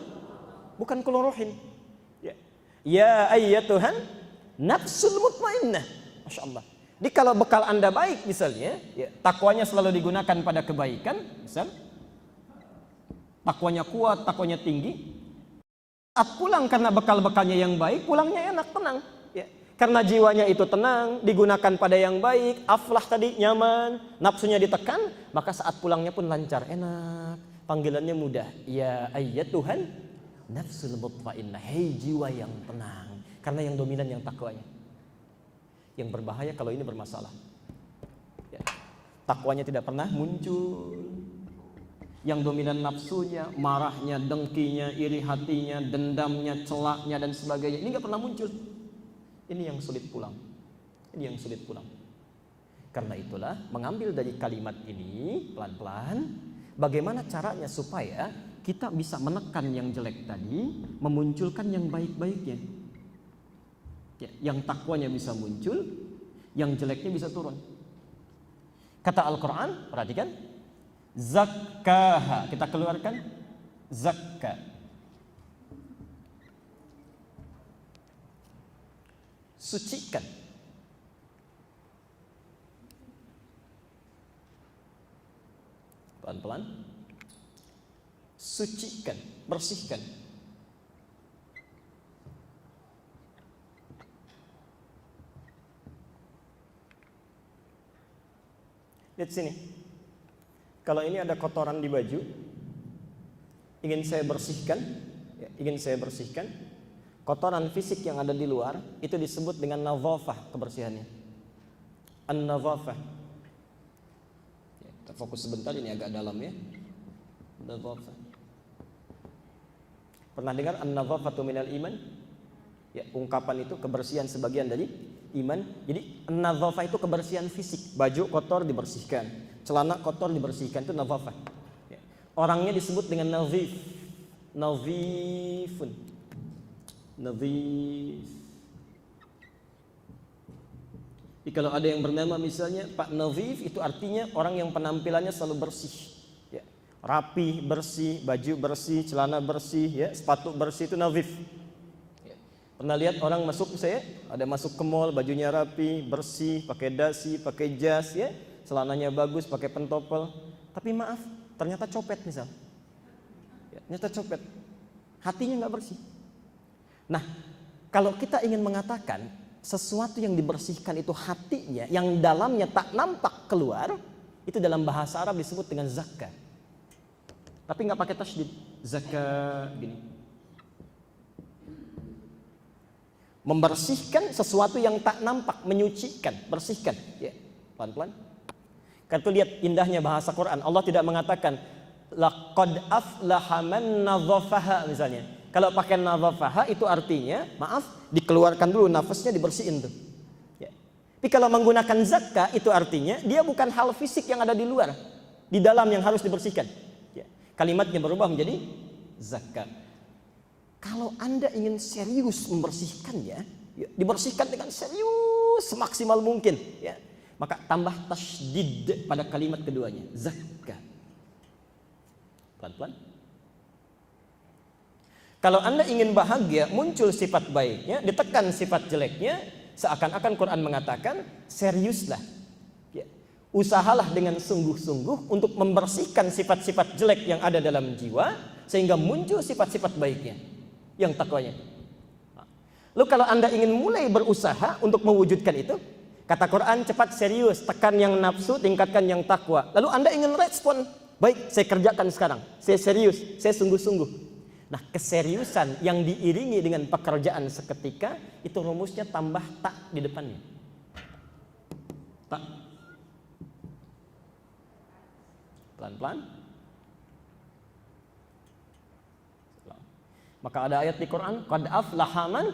bukan kullu ruhin. Ya ayyatuhan nafsul mutmainnah. Masya Allah. Jadi kalau bekal Anda baik misalnya, ya, takwanya selalu digunakan pada kebaikan, misal takwanya kuat, takwanya tinggi. Saat pulang karena bekal-bekalnya yang baik, pulangnya enak, tenang. Ya. Karena jiwanya itu tenang, digunakan pada yang baik, aflah tadi nyaman, nafsunya ditekan, maka saat pulangnya pun lancar, enak. Panggilannya mudah. Ya ayyatuhan nafsul mutmainnah, hei jiwa yang tenang. Karena yang dominan yang takwanya. Yang berbahaya kalau ini bermasalah. Ya. Takwanya tidak pernah muncul. Yang dominan nafsunya, marahnya, dengkinya, iri hatinya, dendamnya, celaknya dan sebagainya. Ini nggak pernah muncul. Ini yang sulit pulang. Ini yang sulit pulang. Karena itulah mengambil dari kalimat ini pelan-pelan. Bagaimana caranya supaya kita bisa menekan yang jelek tadi, memunculkan yang baik-baiknya. Ya, yang takwanya bisa muncul, yang jeleknya bisa turun. Kata Al-Quran, perhatikan. Zakkaha, kita keluarkan. Zakka. Sucikan. Pelan-pelan. Sucikan, bersihkan. Lihat sini. Kalau ini ada kotoran di baju, ingin saya bersihkan, ya, ingin saya bersihkan. Kotoran fisik yang ada di luar itu disebut dengan nadhafah, kebersihannya. An-nadhafah. Ya, kita fokus sebentar, ini agak dalam ya. Nadhafah. Pernah dengar an-nadhafatu minal iman? Ya, ungkapan itu kebersihan sebagian dari iman. Jadi an-nadhafah itu kebersihan fisik. Baju kotor dibersihkan, celana kotor dibersihkan, itu nadhafah. Ya. Orangnya disebut dengan nadhif. Nadhifun. Nadhif. Jadi kalau ada yang bernama misalnya Pak Nadhif, itu artinya orang yang penampilannya selalu bersih. Rapi, bersih, baju bersih, celana bersih, ya, sepatu bersih, itu nadhif. Ya. Pernah lihat orang masuk, saya ada masuk ke mall, bajunya rapi, bersih, pakai dasi, pakai jas, ya, celananya bagus, pakai pentopel. Tapi maaf, ternyata copet misal. Ya, ternyata copet. Hatinya nggak bersih. Nah, kalau kita ingin mengatakan sesuatu yang dibersihkan itu hatinya, yang dalamnya tak nampak keluar, itu dalam bahasa Arab disebut dengan zakka. Tapi nggak pakai tasydid, zakat gini. Membersihkan sesuatu yang tak nampak, menyucikan, bersihkan. Ya, pelan-pelan. Kan tuh lihat indahnya bahasa Quran. Allah tidak mengatakan laqad aflaha man nadhafaha misalnya. Kalau pakai nadhafaha itu artinya, maaf, dikeluarkan dulu nafasnya, dibersihin tuh. Ya. Tapi kalau menggunakan zakka itu artinya dia bukan hal fisik yang ada di luar, di dalam yang harus dibersihkan. Kalimatnya berubah menjadi zakat. Kalau Anda ingin serius membersihkannya, ya, dibersihkan dengan serius. terus semaksimal mungkin, ya. Maka tambah tasydid pada kalimat keduanya, zakka. Pelan-pelan. Kalau Anda ingin bahagia, muncul sifat baiknya, ditekan sifat jeleknya, seakan-akan Quran mengatakan, seriuslah. Ya. Usahalah dengan sungguh-sungguh untuk membersihkan sifat-sifat jelek yang ada dalam jiwa, sehingga muncul sifat-sifat baiknya, yang takwanya. Lalu kalau Anda ingin mulai berusaha untuk mewujudkan itu, kata Quran, cepat serius, tekan yang nafsu, tingkatkan yang takwa. Lalu Anda ingin respon, baik, saya kerjakan sekarang, saya serius, saya sungguh-sungguh. Nah, keseriusan yang diiringi dengan pekerjaan seketika, itu rumusnya tambah tak di depannya. Tak. Pelan-pelan. Maka ada ayat di Quran, qad aflaha man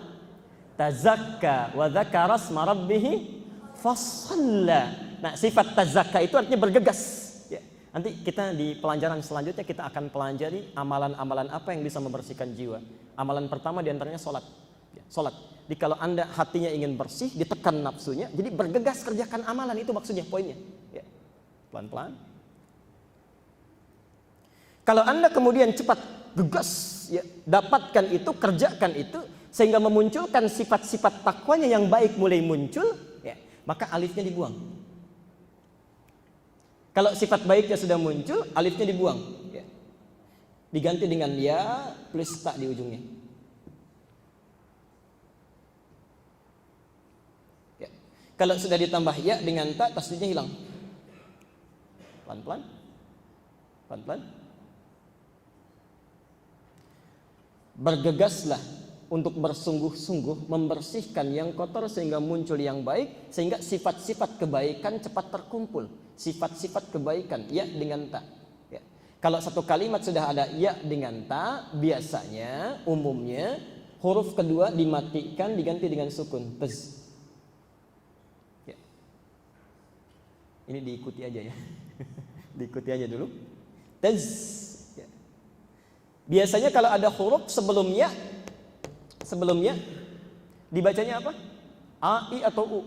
tazakka wa dzakara asma rabbih fasalla. Nah, sifat tazakka itu artinya bergegas. Nanti kita di pelajaran selanjutnya kita akan pelajari amalan-amalan apa yang bisa membersihkan jiwa. Amalan pertama diantaranya sholat. Sholat. Jadi kalau Anda hatinya ingin bersih, ditekan nafsunya, jadi bergegas kerjakan amalan, itu maksudnya, poinnya. Ya. Pelan-pelan. Kalau Anda kemudian cepat gegas, ya, dapatkan itu, kerjakan itu, sehingga memunculkan sifat-sifat takwanya yang baik mulai muncul, ya, maka alifnya dibuang. Kalau sifat baiknya sudah muncul, alifnya dibuang, ya. Diganti dengan ya plus tak di ujungnya. Ya. Kalau sudah ditambah ya dengan tak, tasdidnya hilang. Pelan-pelan, pelan-pelan. Bergegaslah untuk bersungguh-sungguh membersihkan yang kotor sehingga muncul yang baik, sehingga sifat-sifat kebaikan cepat terkumpul. Sifat-sifat kebaikan, ya dengan ta. Ya. Kalau satu kalimat sudah ada ya dengan ta, biasanya umumnya huruf kedua dimatikan diganti dengan sukun, taz. Ya. Ini diikuti aja ya. Diikuti aja dulu. Taz. Ya. Biasanya kalau ada huruf sebelumnya dibacanya apa? A, I atau U.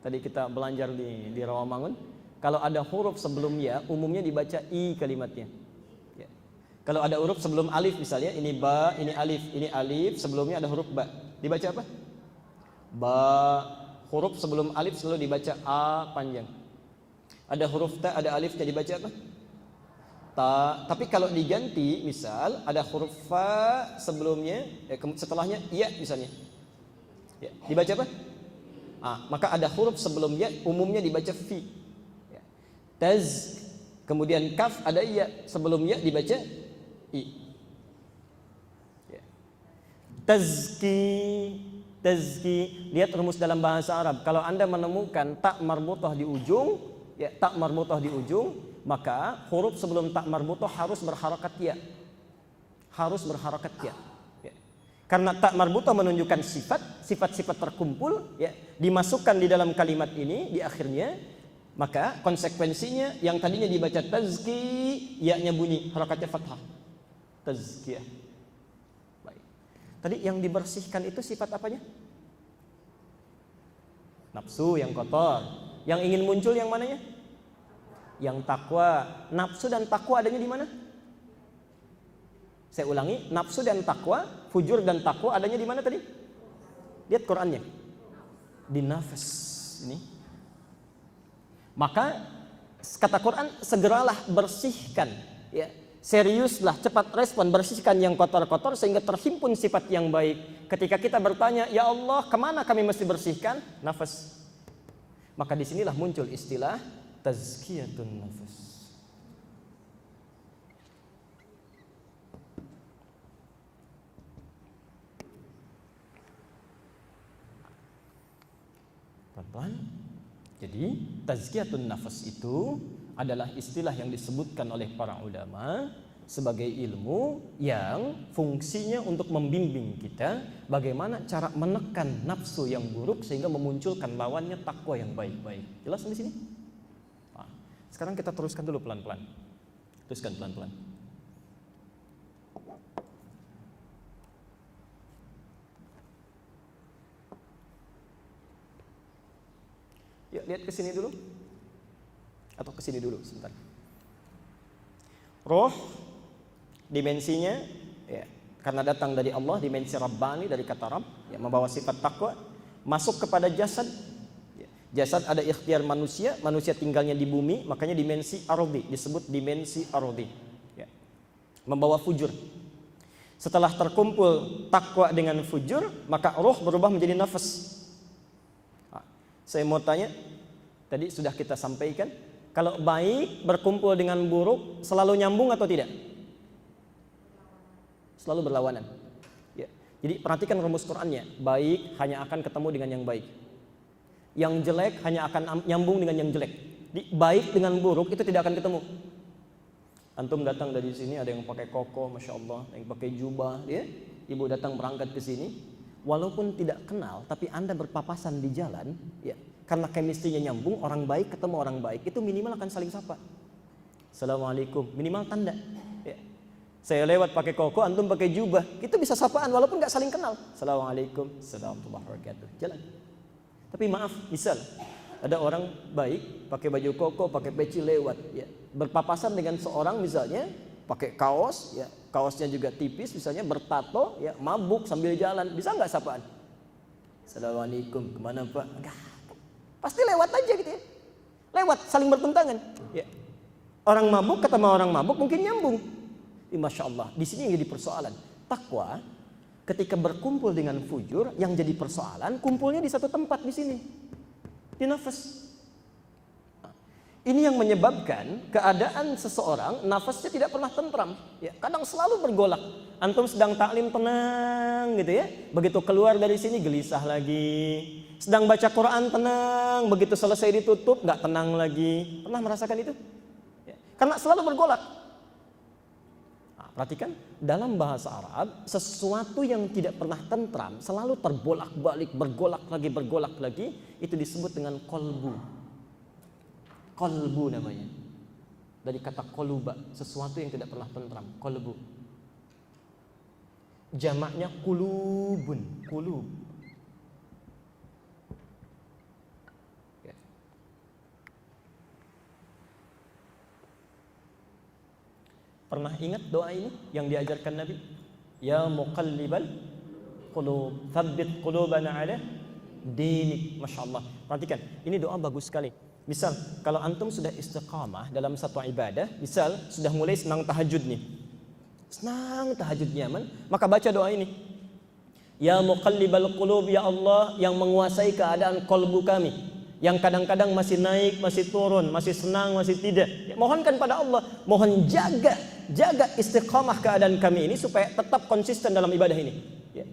Tadi kita belajar di Rawamangun, kalau ada huruf sebelum ya, umumnya dibaca I kalimatnya. Ya. Kalau ada huruf sebelum alif misalnya, ini ba, ini alif, sebelumnya ada huruf ba. Dibaca apa? Ba. Huruf sebelum alif selalu dibaca A panjang. Ada huruf ta, ada alifnya, dibaca apa? Ta. Tapi kalau diganti, misal ada huruf fa sebelumnya, setelahnya ya misalnya. Ya. Dibaca apa? Maka ada huruf sebelumnya umumnya dibaca fi. Ya. Taz, kemudian kaf ada ya, sebelumnya dibaca i. Ya. Tazki. Lihat rumus dalam bahasa Arab. Kalau Anda menemukan tak marbutah di ujung, ya, tak marbutah di ujung, maka huruf sebelum tak marbutah harus berharakat ya. Harus berharakat ya. Karena tak marbutah menunjukkan sifat-sifat terkumpul, ya, dimasukkan di dalam kalimat ini di akhirnya, maka konsekuensinya yang tadinya dibaca tazki, ya-nya bunyi, harakatnya fathah. Tazkiyah. Baik. Tadi yang dibersihkan itu sifat apanya? Nafsu yang kotor. Yang ingin muncul yang mananya? Yang takwa. Nafsu dan takwa adanya di mana? Saya ulangi, nafsu dan takwa, fujur dan takwa adanya di mana tadi? Lihat Qurannya. Di nafas ini. Maka kata Quran, segeralah bersihkan, ya. Seriuslah, cepat respon, bersihkan yang kotor-kotor sehingga terhimpun sifat yang baik. Ketika kita bertanya, ya Allah, kemana kami mesti bersihkan? Nafas. Maka disinilah muncul istilah tazkiyatun nafas. Pelan-pelan. Jadi tazkiyatun nafas itu adalah istilah yang disebutkan oleh para ulama sebagai ilmu yang fungsinya untuk membimbing kita bagaimana cara menekan nafsu yang buruk sehingga memunculkan lawannya takwa yang baik-baik. Jelas di sini? Nah, sekarang kita teruskan dulu pelan-pelan. Teruskan pelan-pelan. lihat ke sini dulu. Atau ke sini dulu sebentar. Roh dimensinya ya, karena datang dari Allah, dimensi Rabbani dari kata Rabb, ya, membawa sifat takwa, masuk kepada jasad. Ya, jasad ada ikhtiar manusia, manusia tinggalnya di bumi, makanya dimensi ardi, disebut dimensi ardi. Ya. Membawa fujur. Setelah terkumpul takwa dengan fujur, maka roh berubah menjadi nafas. Nah, saya mau tanya, tadi sudah kita sampaikan, kalau baik berkumpul dengan buruk selalu nyambung atau tidak? Selalu berlawanan. Ya. Jadi perhatikan rumus Qur'annya. Baik hanya akan ketemu dengan yang baik. Yang jelek hanya akan nyambung dengan yang jelek. Jadi baik dengan buruk itu tidak akan ketemu. Antum datang dari sini, ada yang pakai koko, masya Allah, ada yang pakai jubah, ya. Ibu datang berangkat ke sini, walaupun tidak kenal, tapi Anda berpapasan di jalan, ya. Karena chemistry-nya nyambung, orang baik ketemu orang baik, itu minimal akan saling sapa. Assalamualaikum, minimal tanda. Ya. Saya lewat pakai koko, antum pakai jubah, itu bisa sapaan walaupun nggak saling kenal. Assalamualaikum, warahmatullahi wabarakatuh. Jalan. Tapi maaf, misal ada orang baik pakai baju koko, pakai peci lewat, ya. Berpapasan dengan seorang misalnya pakai kaos, ya, kaosnya juga tipis, misalnya bertato, ya, mabuk sambil jalan, bisa nggak sapaan? Assalamualaikum, kemana Pak? Enggak. Pasti lewat aja gitu ya. Lewat, saling bertentangan. Ya. Orang mabuk ketemu orang mabuk mungkin nyambung. Masya Allah, di sini yang jadi persoalan. Takwa ketika berkumpul dengan fujur, yang jadi persoalan kumpulnya di satu tempat di sini, di nafas. Ini yang menyebabkan keadaan seseorang nafasnya tidak pernah tentram. Ya, kadang selalu bergolak. Antum sedang taklim tenang gitu ya, begitu keluar dari sini gelisah lagi. Sedang baca Quran tenang, begitu selesai ditutup nggak tenang lagi. Pernah merasakan itu? Ya, karena selalu bergolak. Nah, perhatikan, dalam bahasa Arab sesuatu yang tidak pernah tentram, selalu terbolak-balik, bergolak lagi, itu disebut dengan kolbu. Kolbu namanya. Dari kata koluba, sesuatu yang tidak pernah tentram, kolbu. Jamaknya kulubun, kulub. Ya. Pernah ingat doa ini yang diajarkan Nabi? Ya muqallibal qulub, tsabbit qulubana ala dinik. Masya Allah. Perhatikan, ini doa bagus sekali. Misal, kalau antum sudah istiqamah dalam satu ibadah, misal sudah mulai senang tahajud nih, senang tahajud nyaman, maka baca doa ini. Ya muqallibal qulub, ya Allah yang menguasai keadaan kolbu kami, yang kadang-kadang masih naik, masih turun, masih senang, masih tidak. Ya, mohonkan pada Allah, mohon jaga istiqamah keadaan kami ini supaya tetap konsisten dalam ibadah ini. Ya.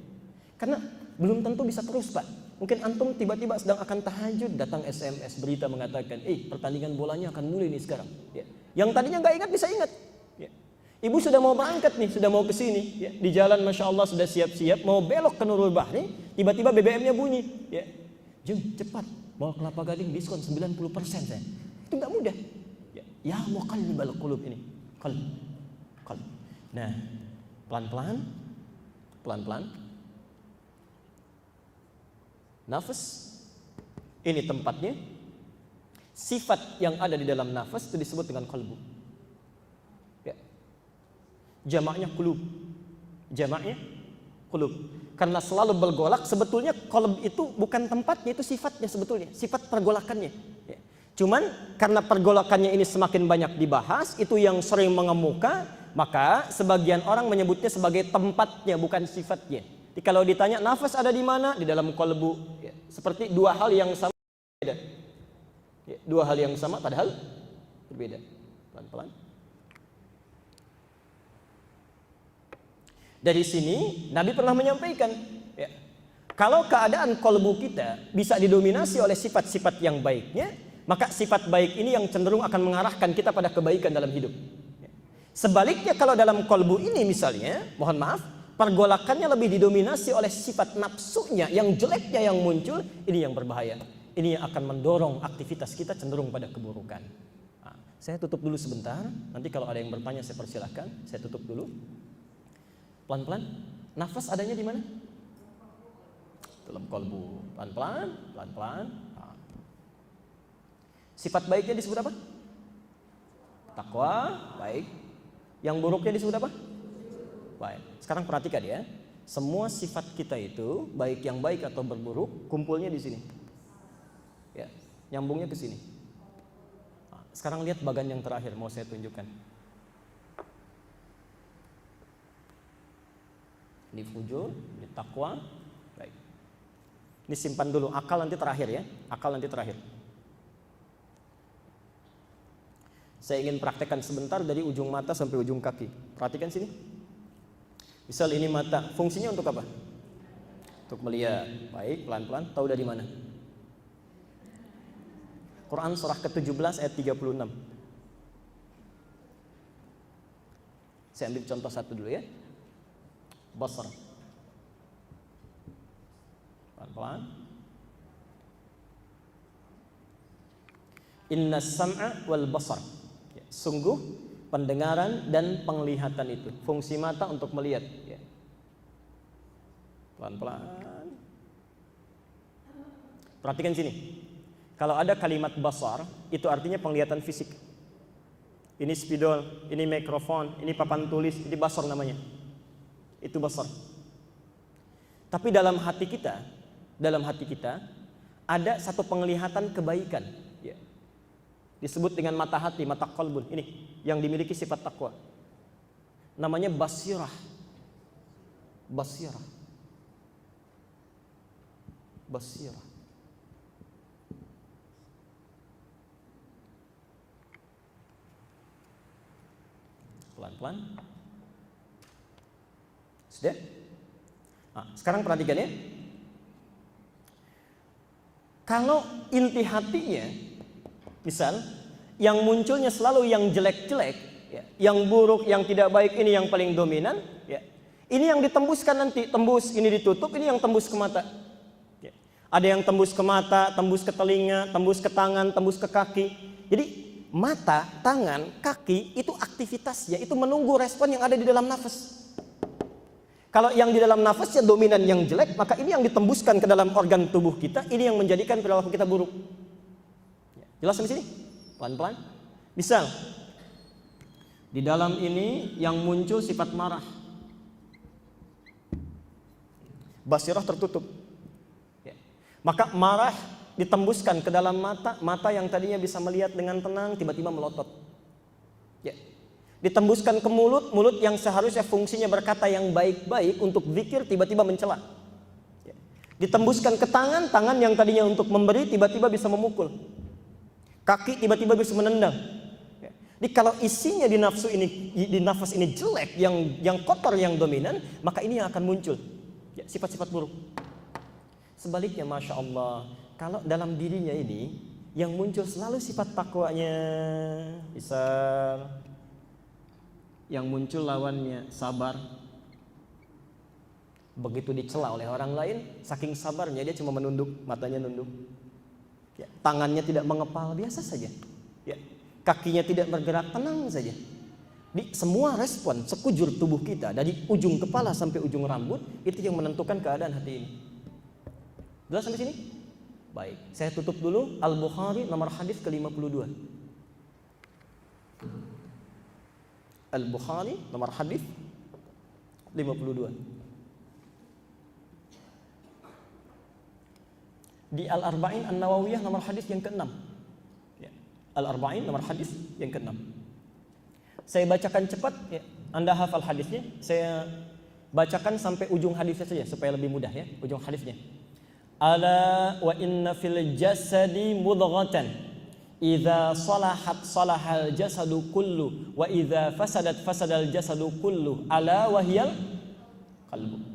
Karena belum tentu bisa terus, Pak. Mungkin antum tiba-tiba sedang akan tahajud, datang SMS berita mengatakan, pertandingan bolanya akan mulai nih sekarang. Ya. Yang tadinya nggak ingat bisa ingat. Ya. Ibu sudah mau berangkat nih, sudah mau ke sini. Ya. Di jalan Masya Allah sudah siap-siap, mau belok ke Nurul Bahri, tiba-tiba BBM-nya bunyi. Ya. Jom cepat, bawa Kelapa Gading diskon 90% saya. Itu nggak mudah. Ya muqallibal qulub ini. Qalb. Nah, pelan-pelan. Nafas, ini tempatnya. Sifat yang ada di dalam nafas itu disebut dengan qalbu. Ya. Jamaknya qulub. Karena selalu bergolak, sebetulnya qalb itu bukan tempatnya, itu sifatnya sebetulnya, sifat pergolakannya. Ya. Cuman karena pergolakannya ini semakin banyak dibahas, itu yang sering mengemuka, maka sebagian orang menyebutnya sebagai tempatnya, bukan sifatnya. Jadi kalau ditanya nafas ada di mana? Di dalam kolbu. Ya, seperti dua hal yang sama berbeda. Ya, dua hal yang sama padahal berbeda. Pelan-pelan. Dari sini Nabi pernah menyampaikan, ya, kalau keadaan kolbu kita bisa didominasi oleh sifat-sifat yang baiknya, maka sifat baik ini yang cenderung akan mengarahkan kita pada kebaikan dalam hidup. Ya. Sebaliknya kalau dalam kolbu ini misalnya, mohon maaf, pergolakannya lebih didominasi oleh sifat nafsunya, yang jeleknya yang muncul, ini yang berbahaya. Ini yang akan mendorong aktivitas kita cenderung pada keburukan. Nah, saya tutup dulu sebentar, nanti kalau ada yang bertanya saya persilahkan, saya tutup dulu. Pelan-pelan, nafas adanya di mana? Dalam kolbu. Pelan-pelan. Nah. Sifat baiknya disebut apa? Takwa, baik. Yang buruknya disebut apa? Baik. Sekarang perhatikan ya. Semua sifat kita itu, baik yang baik atau berburuk, kumpulnya di sini. Ya, nyambungnya ke sini. Nah, sekarang lihat bagian yang terakhir mau saya tunjukkan. Ini fujur, ini takwa. Baik. Ini simpan dulu, akal nanti terakhir ya. Akal nanti terakhir. Saya ingin praktekkan sebentar dari ujung mata sampai ujung kaki. Perhatikan sini. Misal ini mata, fungsinya untuk apa? Untuk melihat. Baik, pelan-pelan. Tahu dari mana? Quran surah ke-17 ayat 36. Saya ambil contoh satu dulu ya. Basar. Pelan-pelan. Inna sam'a wal basar. Sungguh pendengaran dan penglihatan itu. Fungsi mata untuk melihat. Pelan-pelan. Perhatikan sini. Kalau ada kalimat basar, itu artinya penglihatan fisik. Ini spidol, ini mikrofon, ini papan tulis, ini basar namanya. Itu basar. Tapi dalam hati kita ada satu penglihatan kebaikan. Disebut dengan mata hati, mata qalbun. Ini yang dimiliki sifat takwa. Namanya basirah. Basirah. Basirah. Pelan-pelan. Sudah? Nah, sekarang perhatikan ya. Kalau inti hatinya, misal, yang munculnya selalu yang jelek-jelek, ya, yang buruk, yang tidak baik, ini yang paling dominan, ya. Ini yang ditembuskan nanti, tembus, ini ditutup, ini yang tembus ke mata. Ya. Ada yang tembus ke mata, tembus ke telinga, tembus ke tangan, tembus ke kaki. Jadi mata, tangan, kaki itu aktivitasnya, itu menunggu respon yang ada di dalam nafas. Kalau yang di dalam nafasnya dominan yang jelek, maka ini yang ditembuskan ke dalam organ tubuh kita, ini yang menjadikan perilaku kita buruk. Jelas sampai sini? Pelan-pelan. Misal, di dalam ini yang muncul sifat marah. Basirah tertutup. Maka marah ditembuskan ke dalam mata, mata yang tadinya bisa melihat dengan tenang tiba-tiba melotot. Ditembuskan ke mulut, mulut yang seharusnya fungsinya berkata yang baik-baik untuk zikir tiba-tiba mencela. Ditembuskan ke tangan, tangan yang tadinya untuk memberi tiba-tiba bisa memukul. Kaki tiba-tiba bisa menendang. Jadi kalau isinya di nafsu ini, di nafas ini jelek, yang kotor, yang dominan, maka ini yang akan muncul sifat-sifat buruk. Sebaliknya, masya Allah, kalau dalam dirinya ini yang muncul selalu sifat takwanya, bisa yang muncul lawannya sabar. Begitu dicela oleh orang lain, saking sabarnya dia cuma menunduk, matanya nunduk. Tangannya tidak mengepal, biasa saja. Kakinya tidak bergerak, tenang saja. Di semua respon sekujur tubuh kita, dari ujung kepala sampai ujung rambut, itu yang menentukan keadaan hati ini. Jelas sampai sini? Baik, saya tutup dulu. Al-Bukhari nomor hadis ke-52. Al-Bukhari nomor hadis 52. Di Al-Arba'in An-Nawawiyah nomor hadis yang ke-6. Al-Arba'in nomor hadis yang ke-6. Saya bacakan cepat, Anda hafal hadisnya. Saya bacakan sampai ujung hadisnya saja supaya lebih mudah ya, ujung hadisnya. Ala wa inna fil jasadi mudghatan idza salahat salahal jasadu kullu wa idza fasadat fasadal jasadu kullu ala wahyal qalbu.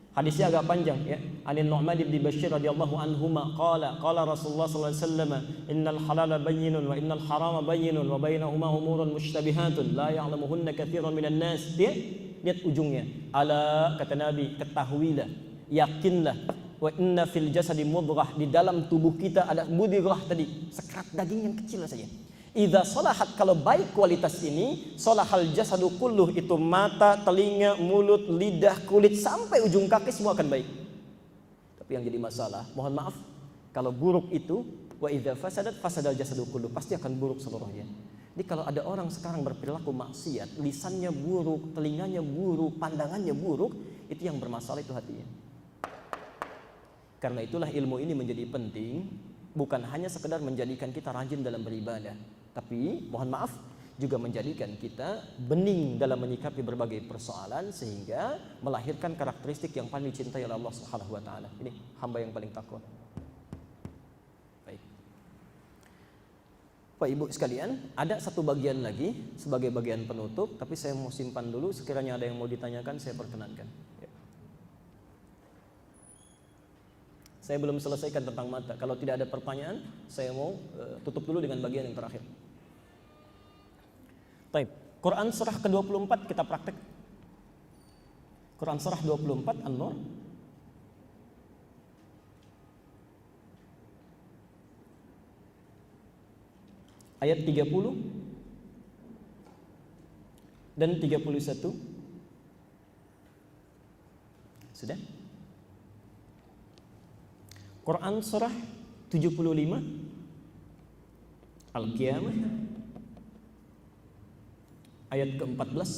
Hadisnya agak panjang ya. Anin Nu'man bin Bashir radhiyallahu anhuma qala Rasulullah sallallahu alaihi wasallam innal halala bayyinun wa innal harama bayyinun wa bainahuma umurun mushtabihatun la ya'lamuhunna katsiran minan nas. Lihat ujungnya. Ala, kata Nabi, ketahuilah, yakinlah, wa inna fil jasadi mudghah, di dalam tubuh kita ada mudghah tadi, sekerat daging yang kecil saja. Idza salahat, kalau baik kualitas ini, salahal jasadu kulluh, itu mata, telinga, mulut, lidah, kulit sampai ujung kaki semua akan baik. Tapi yang jadi masalah, mohon maaf, kalau buruk itu wa idza fasadat fasadal jasadu kullu, pasti akan buruk seluruhnya. Jadi kalau ada orang sekarang berperilaku maksiat, lisannya buruk, telinganya buruk, pandangannya buruk, itu yang bermasalah itu hatinya. Karena itulah ilmu ini menjadi penting, bukan hanya sekedar menjadikan kita rajin dalam beribadah, tapi mohon maaf juga menjadikan kita bening dalam menyikapi berbagai persoalan sehingga melahirkan karakteristik yang paling dicintai oleh Allah Subhanahu wa taala. Ini hamba yang paling takwa. Baik. Pak Ibu sekalian, ada satu bagian lagi sebagai bagian penutup, tapi saya mau simpan dulu, sekiranya ada yang mau ditanyakan saya perkenankan. Ya. Saya belum selesaikan tentang mata. Kalau tidak ada pertanyaan, saya mau tutup dulu dengan bagian yang terakhir. Baik, Quran surah ke-24 kita praktek. Quran surah 24 An-Nur ayat 30 dan 31. Sudah? Quran surah 75 Al-Qiyamah ayat ke-14.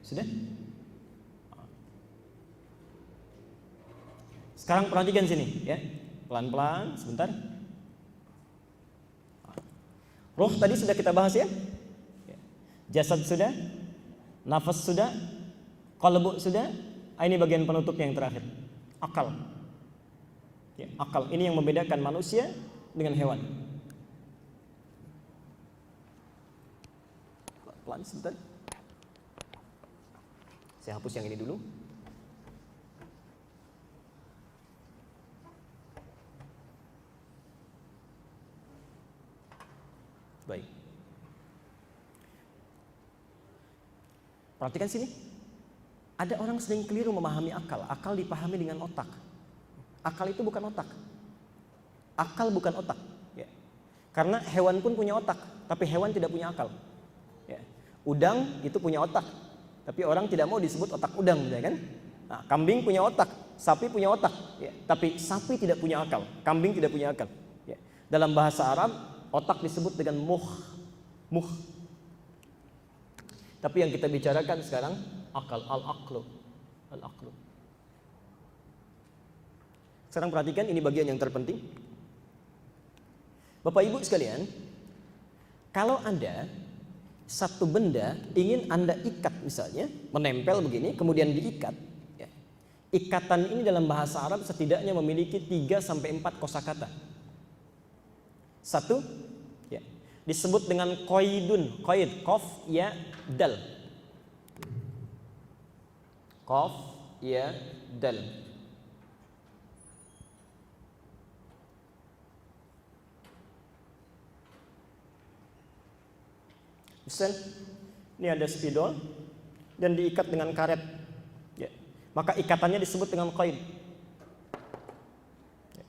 Sudah? Sekarang perhatikan sini ya. Pelan-pelan sebentar. Ruh tadi sudah kita bahas ya. Jasad sudah, nafas sudah, qalbu sudah. Ini bagian penutup yang terakhir. Akal. Ya, akal ini yang membedakan manusia dengan hewan. Pelan sebentar. Saya hapus yang ini dulu. Baik. Perhatikan sini. Ada orang sering keliru memahami akal. Akal dipahami dengan otak. Akal itu bukan otak. Akal bukan otak. Ya. Karena hewan pun punya otak, tapi hewan tidak punya akal. Ya. Udang itu punya otak, tapi orang tidak mau disebut otak udang, ya kan? Nah, kambing punya otak, sapi punya otak, ya. Tapi sapi tidak punya akal, kambing tidak punya akal. Ya. Dalam bahasa Arab, otak disebut dengan muh. Tapi yang kita bicarakan sekarang akal, al-aqlu. Sekarang perhatikan, ini bagian yang terpenting. Bapak Ibu sekalian, kalau ada satu benda ingin Anda ikat misalnya, menempel begini, kemudian diikat. Ya. Ikatan ini dalam bahasa Arab setidaknya memiliki 3-4 kosakata. Satu, ya, disebut dengan qaidun, qaid, qaf, ya, dal. Qaf, ya, dal. Misal, ini ada spidol dan diikat dengan karet. Ya. Maka ikatannya disebut dengan qaid. Ya.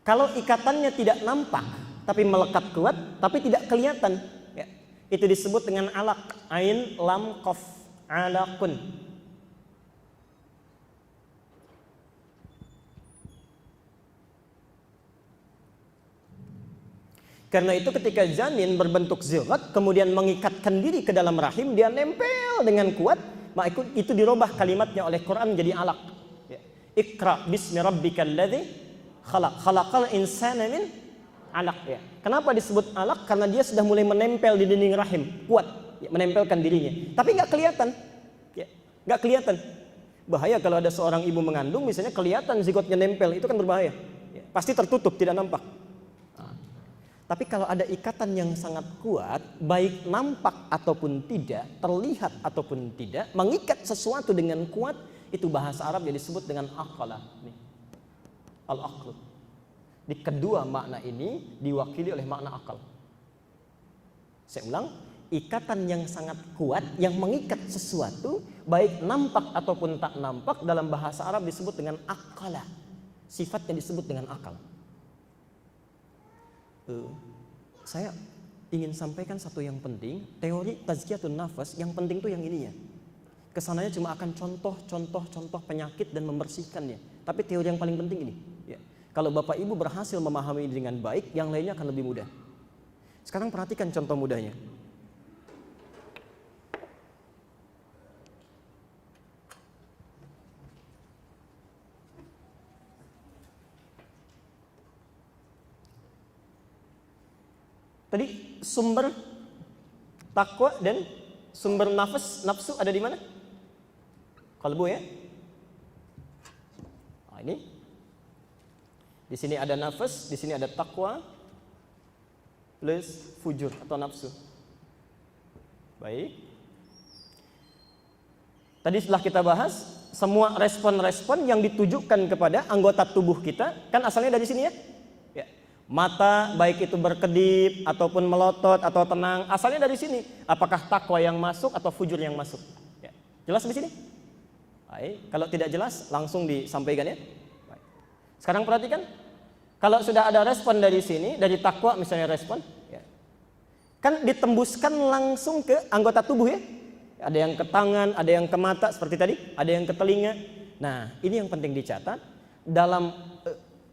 Kalau ikatannya tidak nampak, tapi melekat kuat, tapi tidak kelihatan, ya. Itu disebut dengan alaq. Ain, lam, qaf, alaqun. Karena itu ketika janin berbentuk zigot kemudian mengikatkan diri ke dalam rahim, dia nempel dengan kuat, maka itu dirubah kalimatnya oleh Quran menjadi alaq. Ya. Iqra bismi rabbikal ladzi khalaq. Khalaqal insana min alaq, ya. Kenapa disebut alaq? Karena dia sudah mulai menempel di dinding rahim, kuat, ya, menempelkan dirinya. Tapi nggak kelihatan. Ya, nggak kelihatan. Bahaya kalau ada seorang ibu mengandung misalnya kelihatan zigotnya nempel, itu kan berbahaya. Ya, pasti tertutup, tidak nampak. Tapi kalau ada ikatan yang sangat kuat, baik nampak ataupun tidak, terlihat ataupun tidak, mengikat sesuatu dengan kuat, itu bahasa Arab yang disebut dengan aqala. Al-aql. Di kedua makna ini diwakili oleh makna akal. Saya ulang, ikatan yang sangat kuat yang mengikat sesuatu, baik nampak ataupun tak nampak, dalam bahasa Arab disebut dengan aqala. Sifatnya disebut dengan akal. Saya ingin sampaikan satu yang penting, teori tazkiyatun nafas yang penting tuh yang ininya. Kesananya cuma akan contoh penyakit dan membersihkannya. Tapi teori yang paling penting ini, ya. Kalau Bapak Ibu berhasil memahami dengan baik, yang lainnya akan lebih mudah. Sekarang perhatikan contoh mudahnya. Tadi sumber takwa dan sumber nafsu ada di mana? Kalbu ya. Nah, ini. Di sini ada nafas, di sini ada takwa plus fujur atau nafsu. Baik. Tadi setelah kita bahas semua respon-respon yang ditujukan kepada anggota tubuh kita kan asalnya dari sini ya. Mata baik itu berkedip ataupun melotot atau tenang, asalnya dari sini. Apakah takwa yang masuk atau fujur yang masuk? Ya. Jelas di sini? Baik. Kalau tidak jelas langsung disampaikan ya. Baik. Sekarang perhatikan, kalau sudah ada respon dari sini, dari takwa misalnya respon, ya. Kan ditembuskan langsung ke anggota tubuh ya. Ada yang ke tangan, ada yang ke mata seperti tadi, ada yang ke telinga. Nah, ini yang penting dicatat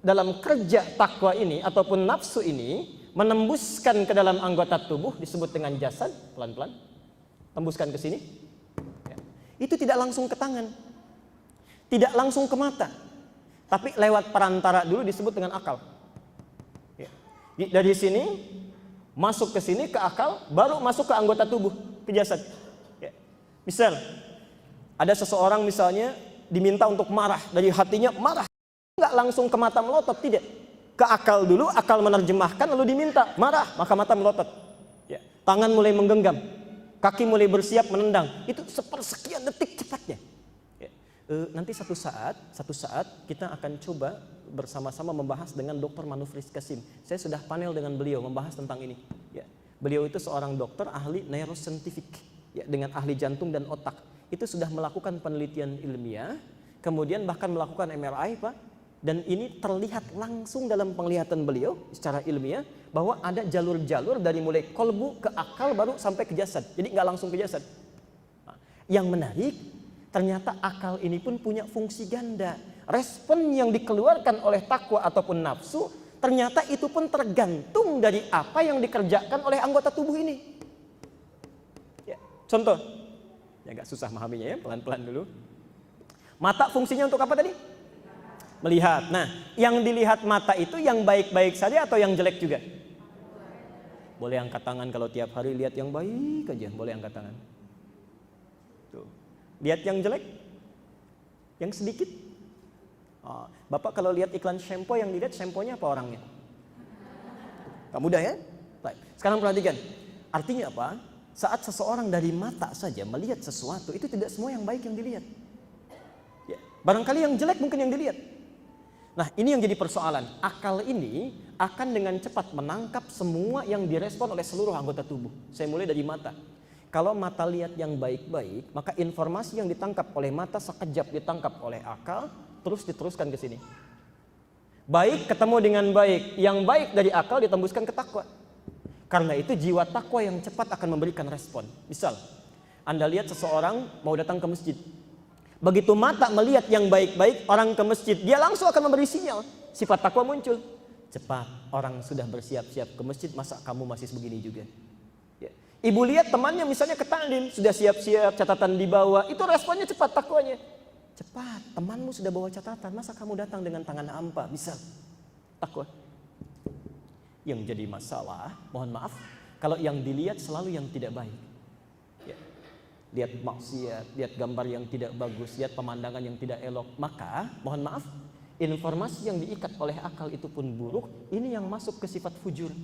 dalam kerja takwa ini ataupun nafsu ini menembuskan ke dalam anggota tubuh disebut dengan jasad, pelan-pelan tembuskan ke sini ya. Itu tidak langsung ke tangan, tidak langsung ke mata, tapi lewat perantara dulu disebut dengan akal ya. Dari sini masuk ke sini ke akal, baru masuk ke anggota tubuh, ke jasad ya. Misal ada seseorang misalnya diminta untuk marah, dari hatinya marah, nggak langsung ke mata melotot, tidak, ke akal dulu, akal menerjemahkan lalu diminta marah, maka mata melotot ya. Tangan mulai menggenggam, kaki mulai bersiap menendang, itu sepersekian detik cepatnya ya. Nanti satu saat kita akan coba bersama-sama membahas dengan Dr. Manufris Kasim. Saya sudah panel dengan beliau membahas tentang ini ya. Beliau itu seorang dokter ahli neuroscientific ya, dengan ahli jantung dan otak. Itu sudah melakukan penelitian ilmiah, kemudian bahkan melakukan MRI Pak. Dan ini terlihat langsung dalam penglihatan beliau secara ilmiah bahwa ada jalur-jalur dari mulai kolbu ke akal baru sampai ke jasad. Jadi nggak langsung ke jasad. Nah, yang menarik ternyata akal ini pun punya fungsi ganda. Respon yang dikeluarkan oleh takwa ataupun nafsu ternyata itu pun tergantung dari apa yang dikerjakan oleh anggota tubuh ini. Ya, contoh, ya agak susah memahaminya ya, pelan-pelan dulu. Mata fungsinya untuk apa tadi? Melihat. Nah, yang dilihat mata itu yang baik-baik saja atau yang jelek juga? Boleh angkat tangan kalau tiap hari lihat yang baik aja, boleh angkat tangan. Tuh. Lihat yang jelek? Yang sedikit? Oh, Bapak kalau lihat iklan shampoo yang dilihat shampoo-nya apa orangnya? Gak mudah ya? Baik. Sekarang perhatikan. Artinya apa? Saat seseorang dari mata saja melihat sesuatu, itu tidak semua yang baik yang dilihat. Ya. Barangkali yang jelek mungkin yang dilihat. Nah, ini yang jadi persoalan. Akal ini akan dengan cepat menangkap semua yang direspon oleh seluruh anggota tubuh. Saya mulai dari mata. Kalau mata lihat yang baik-baik, maka informasi yang ditangkap oleh mata sekejap ditangkap oleh akal, terus diteruskan ke sini. Baik ketemu dengan baik, yang baik dari akal ditembuskan ke takwa. Karena itu jiwa takwa yang cepat akan memberikan respon. Misal, Anda lihat seseorang mau datang ke masjid. Begitu mata melihat yang baik-baik, orang ke masjid, dia langsung akan memberi sinyal. Sifat takwa muncul. Cepat, orang sudah bersiap-siap ke masjid, masa kamu masih begini juga? Ya. Ibu lihat temannya misalnya ke taklim, sudah siap-siap, catatan dibawa, itu responnya cepat takwanya. Cepat, temanmu sudah bawa catatan, masa kamu datang dengan tangan hampa? Bisa. Takwa. Yang jadi masalah, mohon maaf, kalau yang dilihat selalu yang tidak baik. Lihat maksiat, lihat gambar yang tidak bagus, lihat pemandangan yang tidak elok, maka mohon maaf, informasi yang diikat oleh akal itu pun buruk. Ini yang masuk ke sifat fujur.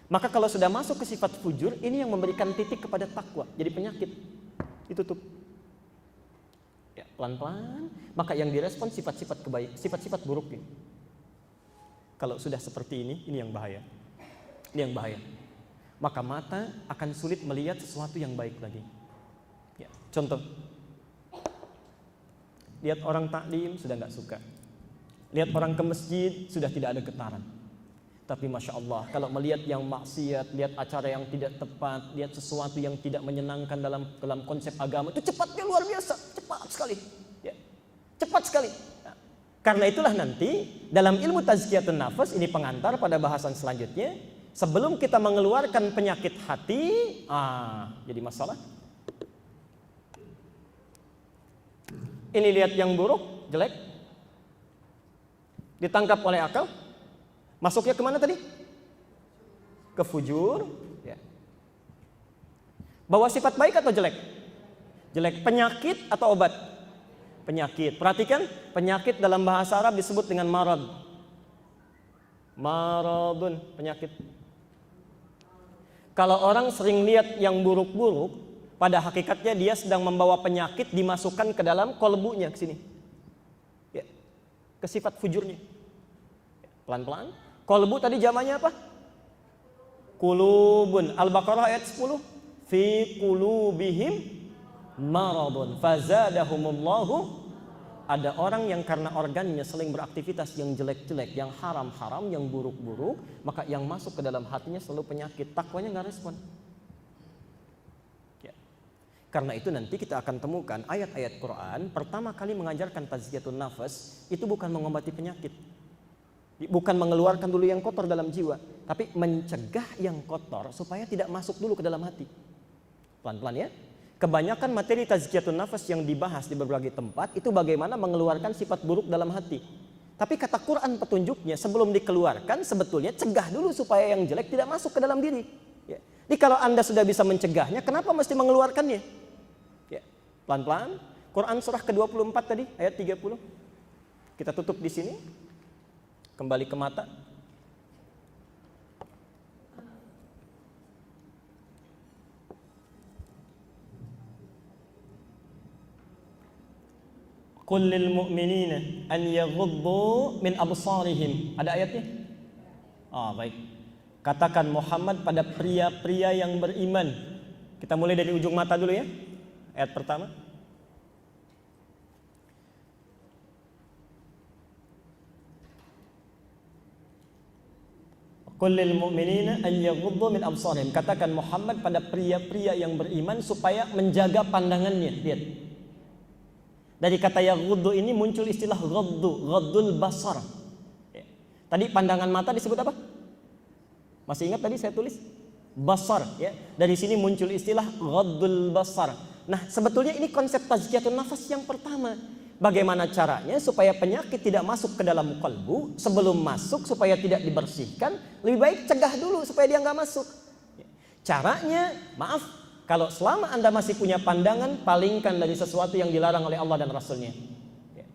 Maka kalau sudah masuk ke sifat fujur, ini yang memberikan titik kepada takwa, jadi penyakit. Ditutup. Ya, pelan-pelan, maka yang direspon sifat-sifat kebaik, sifat-sifat buruk ini. Kalau sudah seperti ini yang bahaya. Ini yang bahaya. Maka mata akan sulit melihat sesuatu yang baik lagi. Ya, contoh, lihat orang taklim sudah nggak suka, lihat orang ke masjid sudah tidak ada getaran. Tapi Masya Allah, kalau melihat yang maksiat, lihat acara yang tidak tepat, lihat sesuatu yang tidak menyenangkan dalam konsep agama, itu cepatnya luar biasa, cepat sekali. Ya, cepat sekali. Nah, karena itulah nanti dalam ilmu tazkiyatun nafas, ini pengantar pada bahasan selanjutnya. Sebelum kita mengeluarkan penyakit hati, jadi masalah. Ini lihat yang buruk, jelek, ditangkap oleh akal. Masuknya kemana tadi? Ke fujur. Ya. Bawa sifat baik atau jelek? Jelek. Penyakit atau obat? Penyakit. Perhatikan, penyakit dalam bahasa Arab disebut dengan marad. Maradun, penyakit. Kalau orang sering lihat yang buruk-buruk, pada hakikatnya dia sedang membawa penyakit dimasukkan ke dalam kolbunya ke sini. Ya. Ke sifat fujurnya. Pelan-pelan. Kolbu tadi jamannya apa? Kulubun. Al-Baqarah ayat 10. Fi kulubihim maradun fazadahumullahu. Ada orang yang karena organnya sering beraktivitas yang jelek-jelek, yang haram-haram, yang buruk-buruk, maka yang masuk ke dalam hatinya selalu penyakit. Takwanya nggak respon. Ya. Karena itu nanti kita akan temukan ayat-ayat Quran pertama kali mengajarkan tazkiyatun nafas itu bukan mengobati penyakit. Bukan mengeluarkan dulu yang kotor dalam jiwa, tapi mencegah yang kotor supaya tidak masuk dulu ke dalam hati. Pelan-pelan ya. Kebanyakan materi tazkiyatun nafas yang dibahas di berbagai tempat itu bagaimana mengeluarkan sifat buruk dalam hati. Tapi kata Quran petunjuknya sebelum dikeluarkan sebetulnya cegah dulu supaya yang jelek tidak masuk ke dalam diri. Ya. Jadi kalau Anda sudah bisa mencegahnya, kenapa mesti mengeluarkannya? Ya. Pelan-pelan. Quran surah ke-24 tadi ayat 30. Kita tutup di sini. Kembali ke mata. Qul lil mu'minina an yaghuddu min absarihim. Ada ayatnya? Baik. Katakan Muhammad pada pria-pria yang beriman. Kita mulai dari ujung mata dulu ya. Ayat pertama. Qul lil mu'minina an yaghuddu min absarihim. Katakan Muhammad pada pria-pria yang beriman supaya menjaga pandangannya. Lihat. Dari kata yaghuddu ini muncul istilah ghaddul basar. Ya. Tadi pandangan mata disebut apa? Masih ingat tadi saya tulis? Basar, ya. Dari sini muncul istilah ghaddul basar. Nah, sebetulnya ini konsep tazkiyatun nafas yang pertama. Bagaimana caranya supaya penyakit tidak masuk ke dalam kalbu, sebelum masuk supaya tidak dibersihkan, lebih baik cegah dulu supaya dia nggak masuk. Ya. Caranya, maaf, kalau selama Anda masih punya pandangan, palingkan dari sesuatu yang dilarang oleh Allah dan Rasulnya. Ya.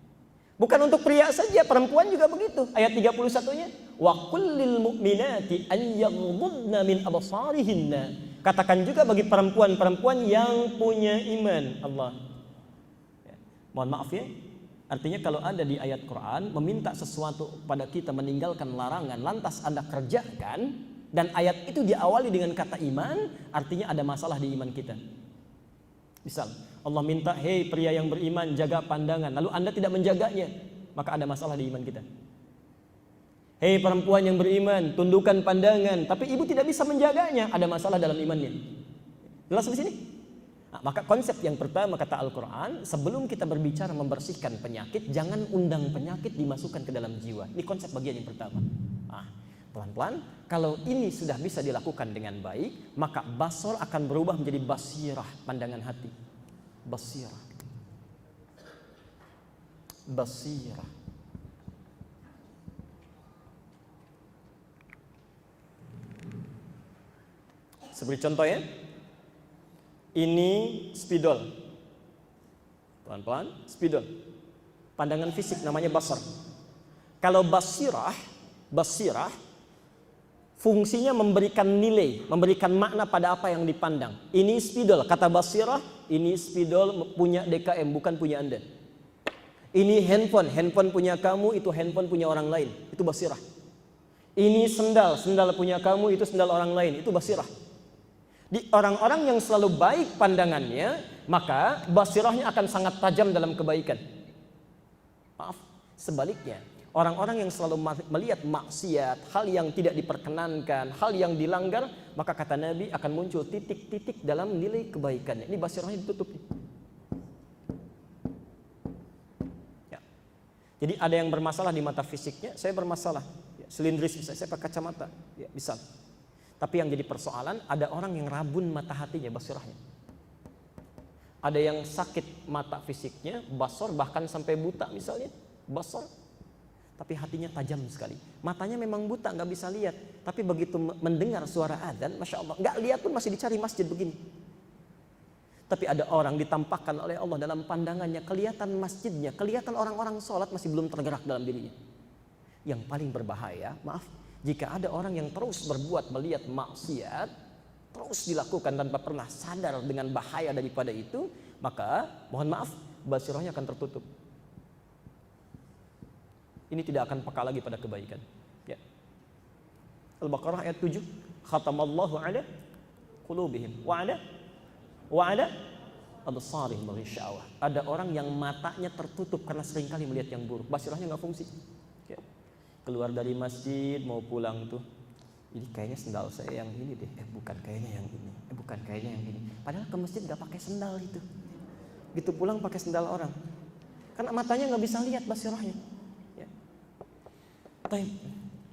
Bukan untuk pria saja, perempuan juga begitu. Ayat 31-nya, wa kullil mu'minati an yaghuddna min absarihinna. Katakan juga bagi perempuan-perempuan yang punya iman. Allah. Ya. Mohon maaf ya. Artinya kalau ada di ayat Quran meminta sesuatu pada kita meninggalkan larangan, lantas Anda kerjakan, dan ayat itu diawali dengan kata iman, artinya ada masalah di iman kita. Misal, Allah minta, hei pria yang beriman, jaga pandangan. Lalu Anda tidak menjaganya, maka ada masalah di iman kita. Hei perempuan yang beriman, tundukkan pandangan. Tapi ibu tidak bisa menjaganya, ada masalah dalam imannya. Jelas di sini? Nah, maka konsep yang pertama kata Al-Quran, sebelum kita berbicara membersihkan penyakit, jangan undang penyakit dimasukkan ke dalam jiwa. Ini konsep bagian yang pertama. Pelan-pelan, kalau ini sudah bisa dilakukan dengan baik, maka basar akan berubah menjadi basirah, pandangan hati. Basirah. Basirah. Seperti contoh ya. Ini spidol. Pelan-pelan, spidol. Pandangan fisik namanya basar. Kalau basirah, fungsinya memberikan nilai, memberikan makna pada apa yang dipandang. Ini spidol, kata basirah, ini spidol punya DKM, bukan punya Anda. Ini handphone punya kamu, itu handphone punya orang lain, itu basirah. Ini sendal punya kamu, itu sendal orang lain, itu basirah. Di orang-orang yang selalu baik pandangannya, maka basirahnya akan sangat tajam dalam kebaikan. Maaf, sebaliknya, Orang-orang yang selalu melihat maksiat, hal yang tidak diperkenankan, hal yang dilanggar, maka kata Nabi akan muncul titik-titik dalam nilai kebaikannya. Ini basirahnya ditutup. Ya. Jadi ada yang bermasalah di mata fisiknya, saya bermasalah. Ya, silindris bisa, saya pakai kacamata, ya, bisa. Tapi yang jadi persoalan, ada orang yang rabun mata hatinya, basirahnya. Ada yang sakit mata fisiknya, basor, bahkan sampai buta misalnya, basor. Tapi hatinya tajam sekali. Matanya memang buta, nggak bisa lihat. Tapi begitu mendengar suara adzan, masya Allah, nggak lihat pun masih dicari masjid begini. Tapi ada orang ditampakkan oleh Allah dalam pandangannya, kelihatan masjidnya, kelihatan orang-orang sholat masih belum tergerak dalam dirinya. Yang paling berbahaya, maaf, jika ada orang yang terus berbuat melihat maksiat, terus dilakukan tanpa pernah sadar dengan bahaya daripada itu, maka mohon maaf, basirahnya akan tertutup. Ini tidak akan peka lagi pada kebaikan. Ya. Al-Baqarah ayat 7. Khatamallahu ala qulubihim wa ala absarihim ghisyawah. Ada orang yang matanya tertutup karena seringkali melihat yang buruk. Basirahnya nggak fungsi. Ya. Keluar dari masjid mau pulang tuh. Ini kayaknya sendal saya yang ini deh. Bukan kayaknya yang ini. Bukan kayaknya yang ini. Padahal ke masjid nggak pakai sendal itu. Gitu pulang pakai sendal orang. Karena matanya nggak bisa lihat basirahnya. Baik,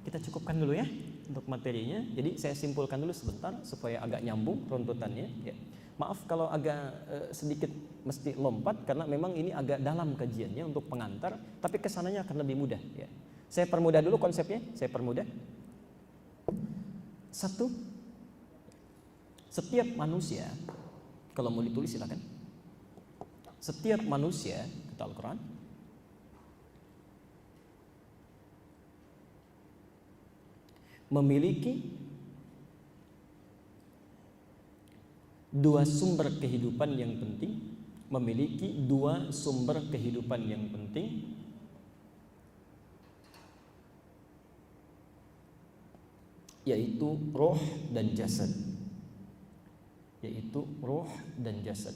kita cukupkan dulu ya untuk materinya. Jadi saya simpulkan dulu sebentar supaya agak nyambung runtutannya. Ya. Maaf kalau agak sedikit mesti lompat karena memang ini agak dalam kajiannya untuk pengantar, tapi kesananya akan lebih mudah. Ya. Saya permudah dulu konsepnya. Saya permudah. Satu, setiap manusia, kalau mau ditulis silakan. Setiap manusia, kata Al-Quran, memiliki dua sumber kehidupan yang penting, yaitu roh dan jasad.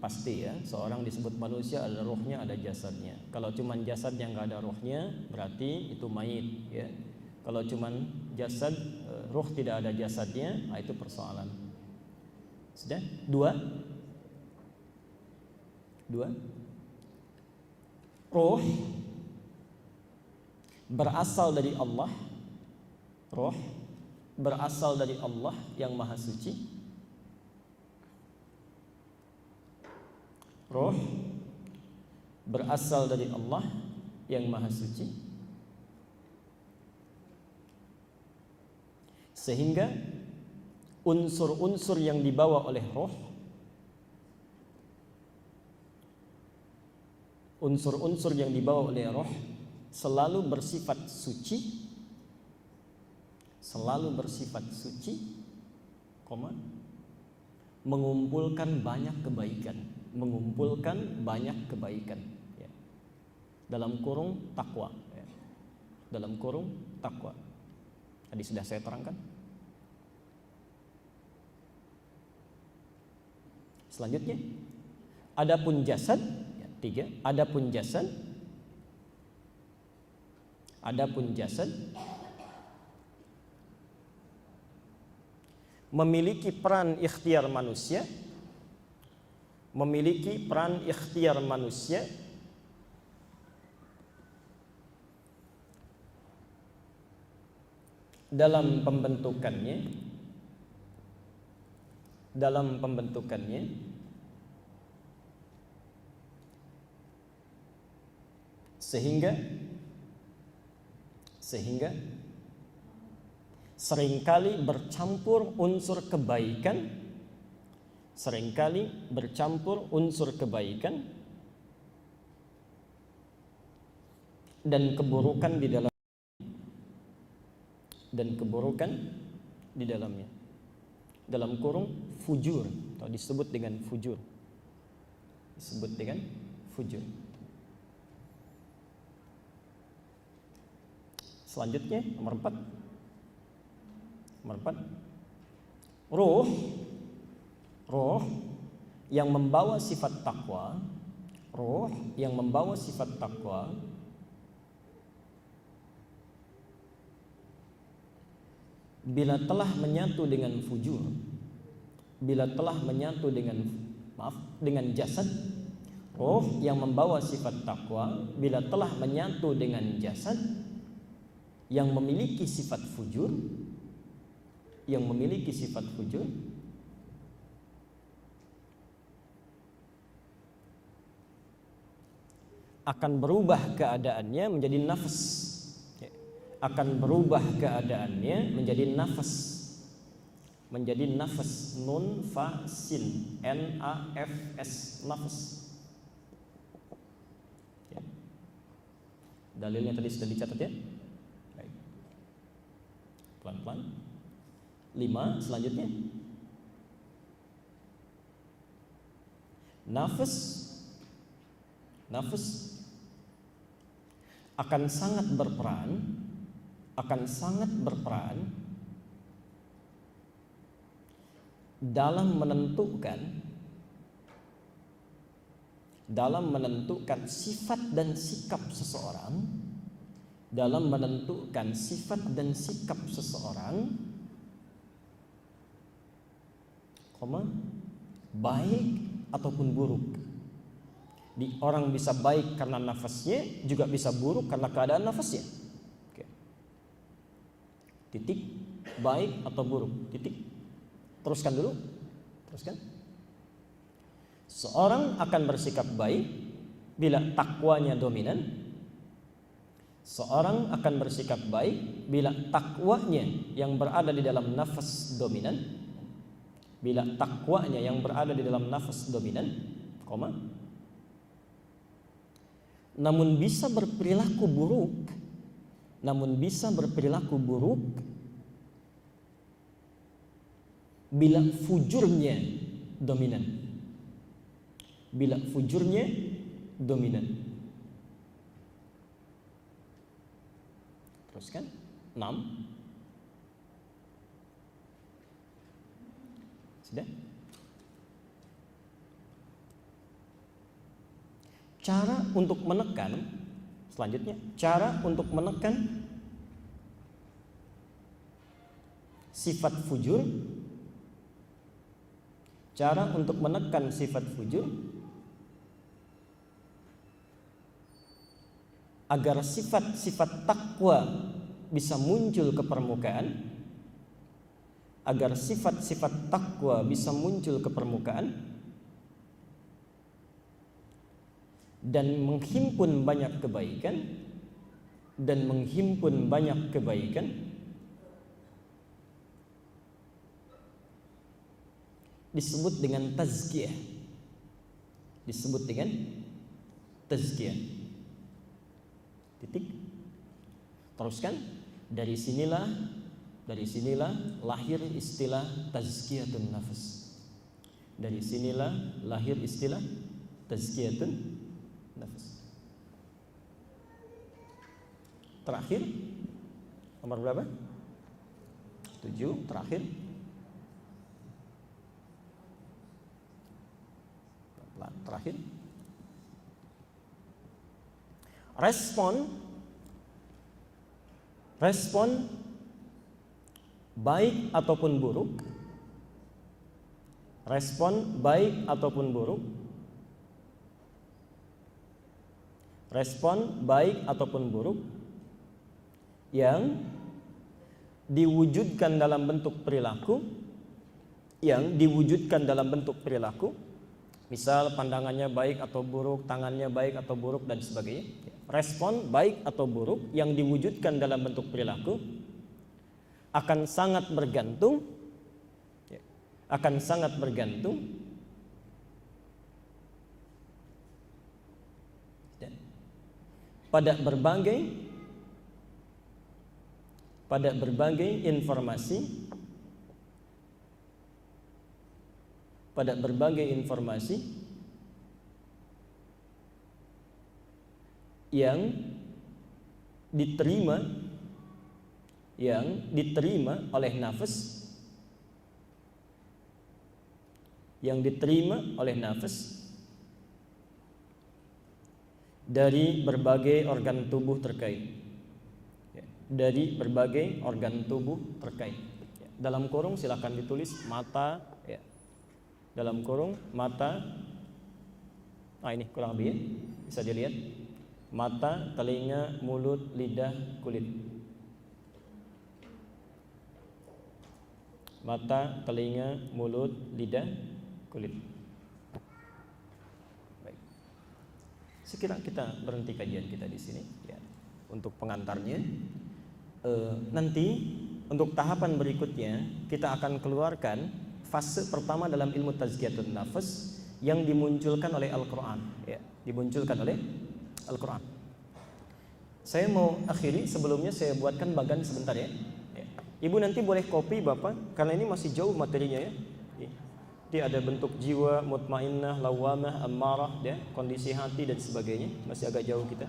Pasti ya, seorang disebut manusia ada rohnya, ada jasadnya. Kalau cuman jasadnya nggak ada rohnya, berarti itu mayit ya. Kalau cuman jasad, roh tidak ada jasadnya, itu persoalan. Sudah? Dua. Roh berasal dari Allah. Roh berasal dari Allah yang Maha Suci. Roh berasal dari Allah yang Maha Suci, sehingga unsur-unsur yang dibawa oleh roh, selalu bersifat suci, mengumpulkan banyak kebaikan, ya. Dalam kurung takwa, ya. Tadi sudah saya terangkan. Selanjutnya, adapun jasad, ya, 3. Adapun jasad memiliki peran ikhtiar manusia, dalam pembentukannya sehingga seringkali bercampur unsur kebaikan dan keburukan di dalamnya. Dalam kurung fujur, atau disebut dengan fujur. Selanjutnya nomor 4. Roh yang membawa sifat takwa, roh yang membawa sifat takwa bila telah menyatu dengan fujur, bila telah menyatu dengan jasad, roh yang membawa sifat takwa bila telah menyatu dengan jasad yang memiliki sifat fujur, akan berubah keadaannya menjadi nafas, akan berubah keadaannya menjadi nafas, nun fa sin, nafs, nafas. Dalilnya tadi sudah dicatat ya. Baik. Pelan-pelan. 5 selanjutnya. Nafas akan sangat berperan dalam menentukan sifat dan sikap seseorang, baik ataupun buruk. Orang bisa baik karena nafasnya, juga bisa buruk karena keadaan nafasnya. Oke. Titik, baik atau buruk, titik. Teruskan dulu. Seorang akan bersikap baik bila takwanya dominan. Seorang akan bersikap baik bila takwanya yang berada di dalam nafas dominan. Namun bisa berperilaku buruk bila fujurnya dominan. Teruskan. 6. Sudah? Cara untuk menekan sifat fujur, agar sifat-sifat takwa bisa muncul ke permukaan, dan menghimpun banyak kebaikan, disebut dengan tazkiyah. Titik. Teruskan. Dari sinilah lahir istilah tazkiyatun nafas. Terakhir, nomor berapa? 7, terakhir. Terakhir. Respon baik ataupun buruk yang diwujudkan dalam bentuk perilaku, misal pandangannya baik atau buruk, tangannya baik atau buruk, dan sebagainya. Respon baik atau buruk yang diwujudkan dalam bentuk perilaku akan sangat bergantung pada berbagai informasi yang diterima oleh nafas yang diterima oleh nafas dari berbagai organ tubuh terkait. Dari berbagai organ tubuh terkait. Dalam kurung silakan ditulis mata, ya. Dalam kurung mata. Nah ini kurang lebih ya. Bisa dilihat. Mata, telinga, mulut, lidah, kulit. Mata, telinga, mulut, lidah, kulit. Baik. Sekira kita berhenti kajian kita di sini ya. Untuk pengantarnya nanti untuk tahapan berikutnya kita akan keluarkan fase pertama dalam ilmu tazkiyatun nafas yang dimunculkan oleh Al-Qur'an ya, dimunculkan oleh Al-Quran. Saya mau akhiri, sebelumnya saya buatkan bagan sebentar ya. Ibu nanti boleh copy Bapak, karena ini masih jauh materinya ya. Jadi ada bentuk jiwa, mutmainnah, lawamah, ammarah, ya, kondisi hati dan sebagainya. Masih agak jauh kita.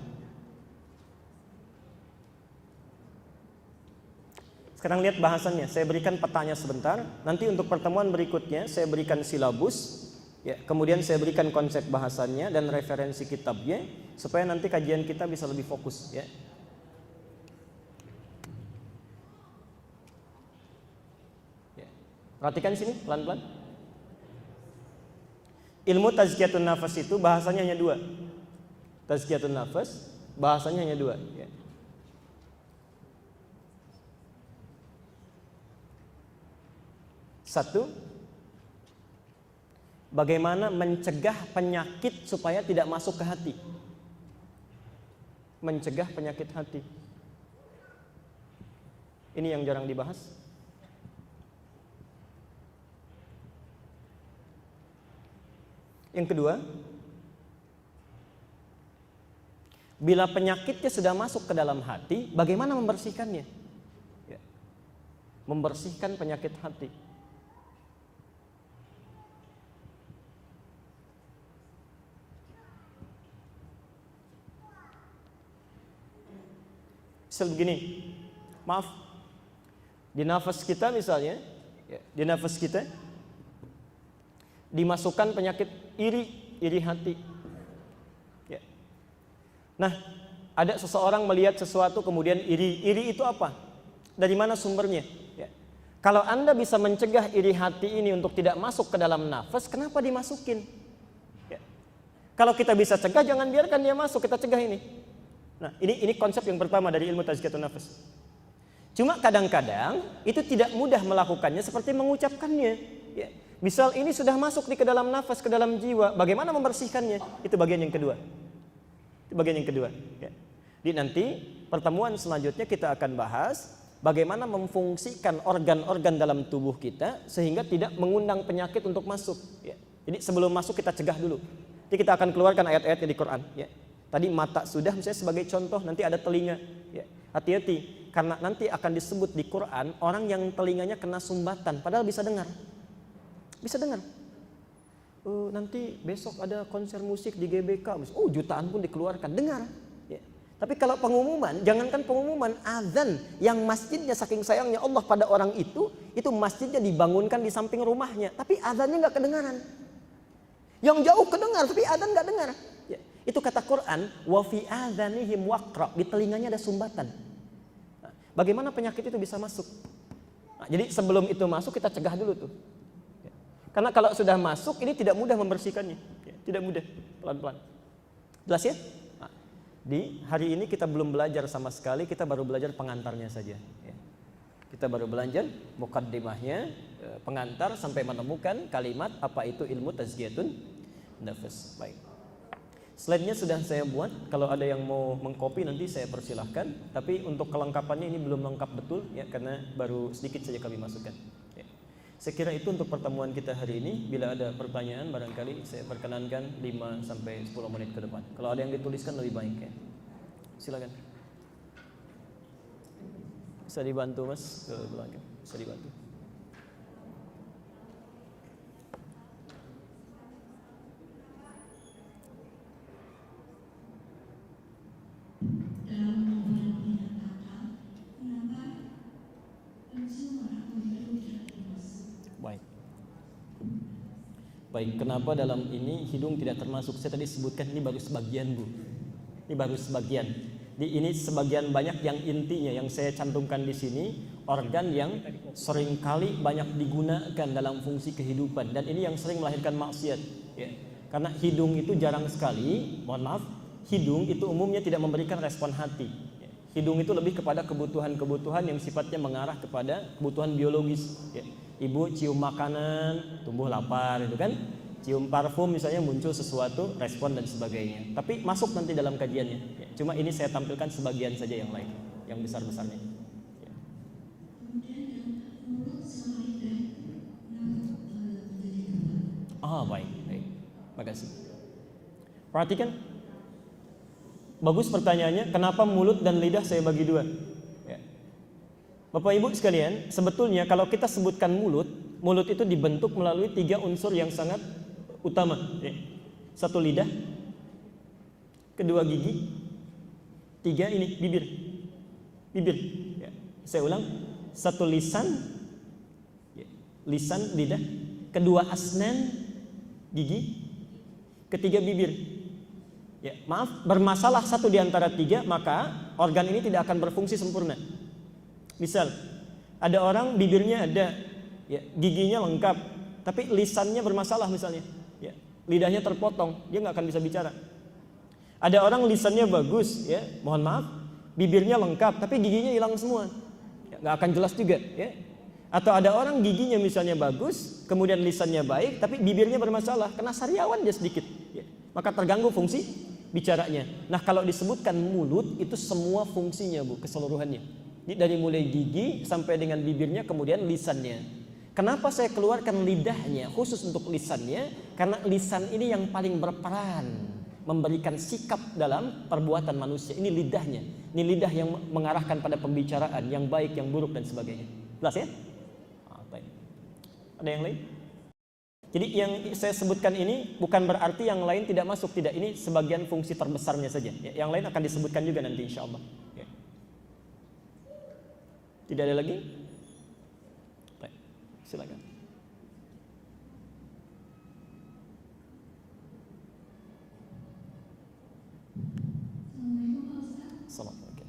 Sekarang lihat bahasannya, saya berikan petanya sebentar. Nanti untuk pertemuan berikutnya saya berikan silabus. Ya, kemudian saya berikan konsep bahasannya dan referensi kitabnya supaya nanti kajian kita bisa lebih fokus ya. Ya. Perhatikan sini pelan-pelan. Ilmu tazkiyatun nafas itu bahasanya hanya dua. Tazkiyatun nafas bahasanya hanya dua ya. Satu, bagaimana mencegah penyakit supaya tidak masuk ke hati. Mencegah penyakit hati. Ini yang jarang dibahas. Yang kedua, bila penyakitnya sudah masuk ke dalam hati, bagaimana membersihkannya? Ya. Membersihkan penyakit hati. Begini, maaf, di nafas kita misalnya, ya, di nafas kita dimasukkan penyakit iri hati. Ya. Nah, ada seseorang melihat sesuatu kemudian iri itu apa? Dari mana sumbernya? Ya. Kalau Anda bisa mencegah iri hati ini untuk tidak masuk ke dalam nafas, kenapa dimasukin? Ya. Kalau kita bisa cegah, jangan biarkan dia masuk, kita cegah ini. Nah, ini konsep yang pertama dari ilmu tazkiyatun nafas. Cuma kadang-kadang itu tidak mudah melakukannya seperti mengucapkannya. Ya. Misal ini sudah masuk ke dalam nafas, ke dalam jiwa, bagaimana membersihkannya? Itu bagian yang kedua. Itu bagian yang kedua. Ya. Jadi nanti pertemuan selanjutnya kita akan bahas bagaimana memfungsikan organ-organ dalam tubuh kita sehingga tidak mengundang penyakit untuk masuk. Ya. Jadi sebelum masuk kita cegah dulu. Jadi kita akan keluarkan ayat-ayatnya di Quran. Ya. Tadi mata sudah misalnya sebagai contoh, nanti ada telinga. Ya, hati-hati, karena nanti akan disebut di Quran orang yang telinganya kena sumbatan, padahal bisa dengar. Bisa dengar. Nanti besok ada konser musik di GBK, jutaan pun dikeluarkan, dengar. Ya. Tapi kalau pengumuman, jangankan pengumuman, azan yang masjidnya saking sayangnya Allah pada orang itu masjidnya dibangunkan di samping rumahnya, tapi azannya nggak kedengaran. Yang jauh kedengar, tapi azan nggak dengar. Ya. Itu kata Quran, wa fi adzanihim waqra, di telinganya ada sumbatan. Nah, bagaimana penyakit itu bisa masuk? Nah, jadi sebelum itu masuk kita cegah dulu tuh. Ya. Karena kalau sudah masuk ini tidak mudah membersihkannya. Ya, tidak mudah, pelan-pelan. Jelas ya? Nah, di hari ini kita belum belajar sama sekali, kita baru belajar pengantarnya saja. Ya. Kita baru belajar muqaddimahnya, pengantar sampai menemukan kalimat apa itu ilmu tazkiyatun nafas. Baik. Slide-nya sudah saya buat, kalau ada yang mau mengcopy nanti saya persilahkan. Tapi untuk kelengkapannya ini belum lengkap betul ya, karena baru sedikit saja kami masukkan. Ya. Saya kira itu untuk pertemuan kita hari ini. Bila ada pertanyaan barangkali saya perkenankan 5-10 menit ke depan. Kalau ada yang dituliskan lebih baik ya. Silakan. Bisa dibantu Mas? Bisa dibantu. Baik, kenapa dalam ini hidung tidak termasuk? Saya tadi sebutkan ini baru sebagian, Bu. Ini baru sebagian. Ini sebagian banyak yang intinya yang saya cantumkan di sini, organ yang seringkali banyak digunakan dalam fungsi kehidupan, dan ini yang sering melahirkan maksiat, ya. Karena hidung itu jarang sekali, mohon maaf, hidung itu umumnya tidak memberikan respon hati. Hidung itu lebih kepada kebutuhan-kebutuhan yang sifatnya mengarah kepada kebutuhan biologis, ya. Ibu cium makanan, tumbuh lapar, itu kan. Cium parfum misalnya, muncul sesuatu, respon dan sebagainya. Tapi masuk nanti dalam kajiannya, ya. Cuma ini saya tampilkan sebagian saja, yang lain, yang besar-besarnya, ya. Baik, baik. Makasih. Perhatikan. Bagus pertanyaannya, kenapa mulut dan lidah saya bagi dua? Ya. Bapak Ibu sekalian, sebetulnya kalau kita sebutkan mulut itu dibentuk melalui 3 unsur yang sangat utama, ya. 1 lidah, 2 gigi, 3 ini bibir. Ya. Saya ulang, 1 lisan, ya. Lisan, lidah, 2 asnan, gigi, 3 bibir. Ya, maaf, bermasalah 1 di antara 3, maka organ ini tidak akan berfungsi sempurna. Misal, ada orang bibirnya ada, ya, giginya lengkap, tapi lisannya bermasalah misalnya, ya, lidahnya terpotong, dia nggak akan bisa bicara. Ada orang lisannya bagus, ya, mohon maaf, bibirnya lengkap, tapi giginya hilang semua, ya, nggak akan jelas juga, ya. Atau ada orang giginya misalnya bagus, kemudian lisannya baik, tapi bibirnya bermasalah, kena sariawan dia sedikit, ya, maka terganggu fungsi bicaranya. Nah, kalau disebutkan mulut itu semua fungsinya, Bu, keseluruhannya. Dari mulai gigi sampai dengan bibirnya, kemudian lisannya. Kenapa saya keluarkan lidahnya khusus untuk lisannya? Karena lisan ini yang paling berperan memberikan sikap dalam perbuatan manusia. Ini lidahnya. Ini lidah yang mengarahkan pada pembicaraan yang baik, yang buruk dan sebagainya. Jelas ya? Baik. Ada yang lain? Jadi yang saya sebutkan ini bukan berarti yang lain tidak masuk, tidak. Ini sebagian fungsi terbesarnya saja. Ya, yang lain akan disebutkan juga nanti insya Allah. Ya. Tidak ada lagi? Baik, silakan. Assalamualaikum Pak Ustaz. Assalamualaikum.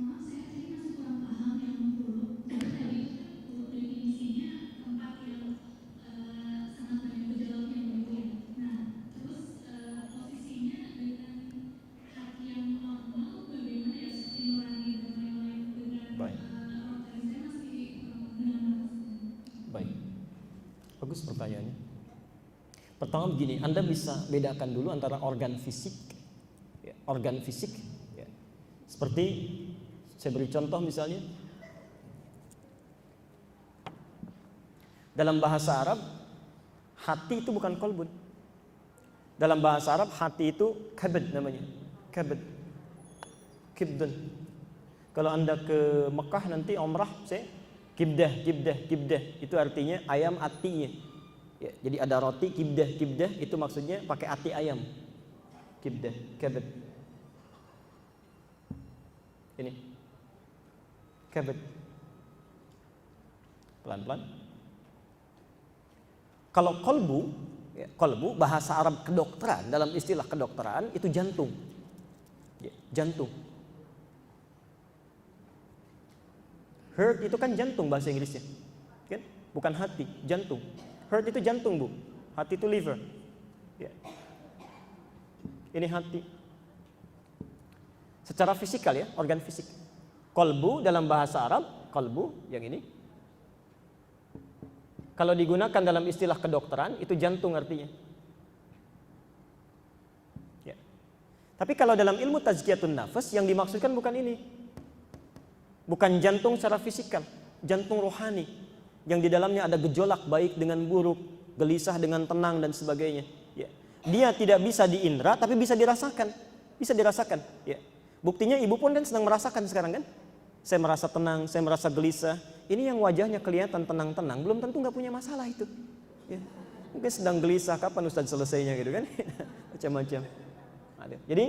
Maaf, saya tadi masih kurang paham yang mulut. Jadi tadi mulut definisinya tempat yang sangat banyak gejolaknya begitu ya. Nah, terus posisinya dengan hati yang normal bagaimana ya, seperti nurani dan lain-lain dengan organ, saya masih kurang. Baik, bagus pertanyaannya. Pertama begini, Anda bisa bedakan dulu antara organ fisik, ya, organ fisik, ya. Seperti saya beri contoh misalnya, dalam bahasa Arab hati itu bukan kolbun. Dalam bahasa Arab hati itu kabad namanya, kabad, kibdun. Kalau Anda ke Mekah nanti umrah, saya kibdah itu artinya ayam atinya, ya, jadi ada roti kibdah itu maksudnya pakai ati ayam, kibdah, kabad. Ini kabad. Pelan-pelan. Kalau kolbu, ya, kolbu bahasa Arab kedokteran, dalam istilah kedokteran itu jantung, ya, jantung. Heart itu kan jantung bahasa Inggrisnya, kan? Bukan hati, jantung. Heart itu jantung, Bu. Hati itu liver. Ya. Ini hati. Secara fisikal ya, organ fisik. Kolbu dalam bahasa Arab, kolbu yang ini. Kalau digunakan dalam istilah kedokteran itu jantung artinya. Ya. Tapi kalau dalam ilmu tazkiyatun nafas yang dimaksudkan bukan ini. Bukan jantung secara fisikal, jantung rohani yang di dalamnya ada gejolak baik dengan buruk, gelisah dengan tenang dan sebagainya. Ya. Dia tidak bisa diindra tapi bisa dirasakan, Ya. Buktinya ibu pun kan sedang merasakan sekarang kan? Saya merasa tenang, saya merasa gelisah. Ini yang wajahnya kelihatan tenang-tenang, belum tentu nggak punya masalah itu. Ya. Mungkin sedang gelisah, kapan Ustaz selesainya gitu kan? Macam-macam. Jadi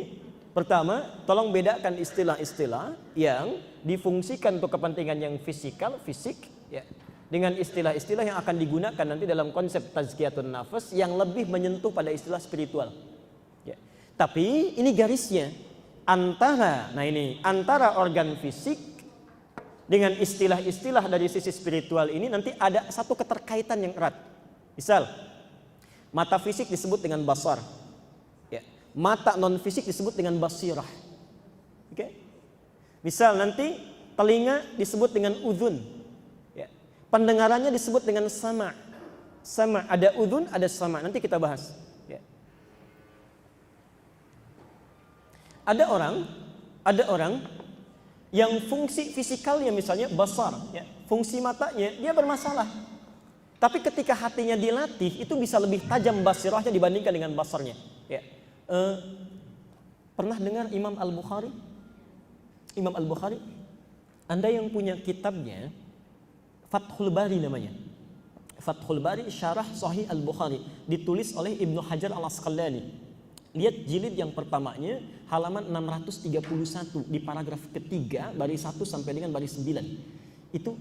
pertama, tolong bedakan istilah-istilah yang difungsikan untuk kepentingan yang fisikal, fisik, ya, dengan istilah-istilah yang akan digunakan nanti dalam konsep tazkiyatun nafas yang lebih menyentuh pada istilah spiritual. Ya. Tapi ini garisnya antara organ fisik dengan istilah-istilah dari sisi spiritual ini nanti ada satu keterkaitan yang erat. Misal, mata fisik disebut dengan basar, ya. Mata non fisik disebut dengan basirah. Oke? Misal nanti telinga disebut dengan udhun, ya. Pendengarannya disebut dengan sama. Sama, ada udhun, ada sama. Nanti kita bahas. Ya. Ada orang yang fungsi fisikalnya misalnya basar, ya. Fungsi matanya dia bermasalah. Tapi ketika hatinya dilatih, itu bisa lebih tajam basirahnya dibandingkan dengan basarnya. Ya. Pernah dengar Imam Al-Bukhari? Imam Al-Bukhari, Anda yang punya kitabnya, Fathul Bari namanya. Fathul Bari Syarah Sahih Al-Bukhari, ditulis oleh Ibnu Hajar Al-Asqalani. Lihat jilid yang pertamanya, halaman 631 di paragraf ketiga, baris 1 sampai dengan baris 9. Itu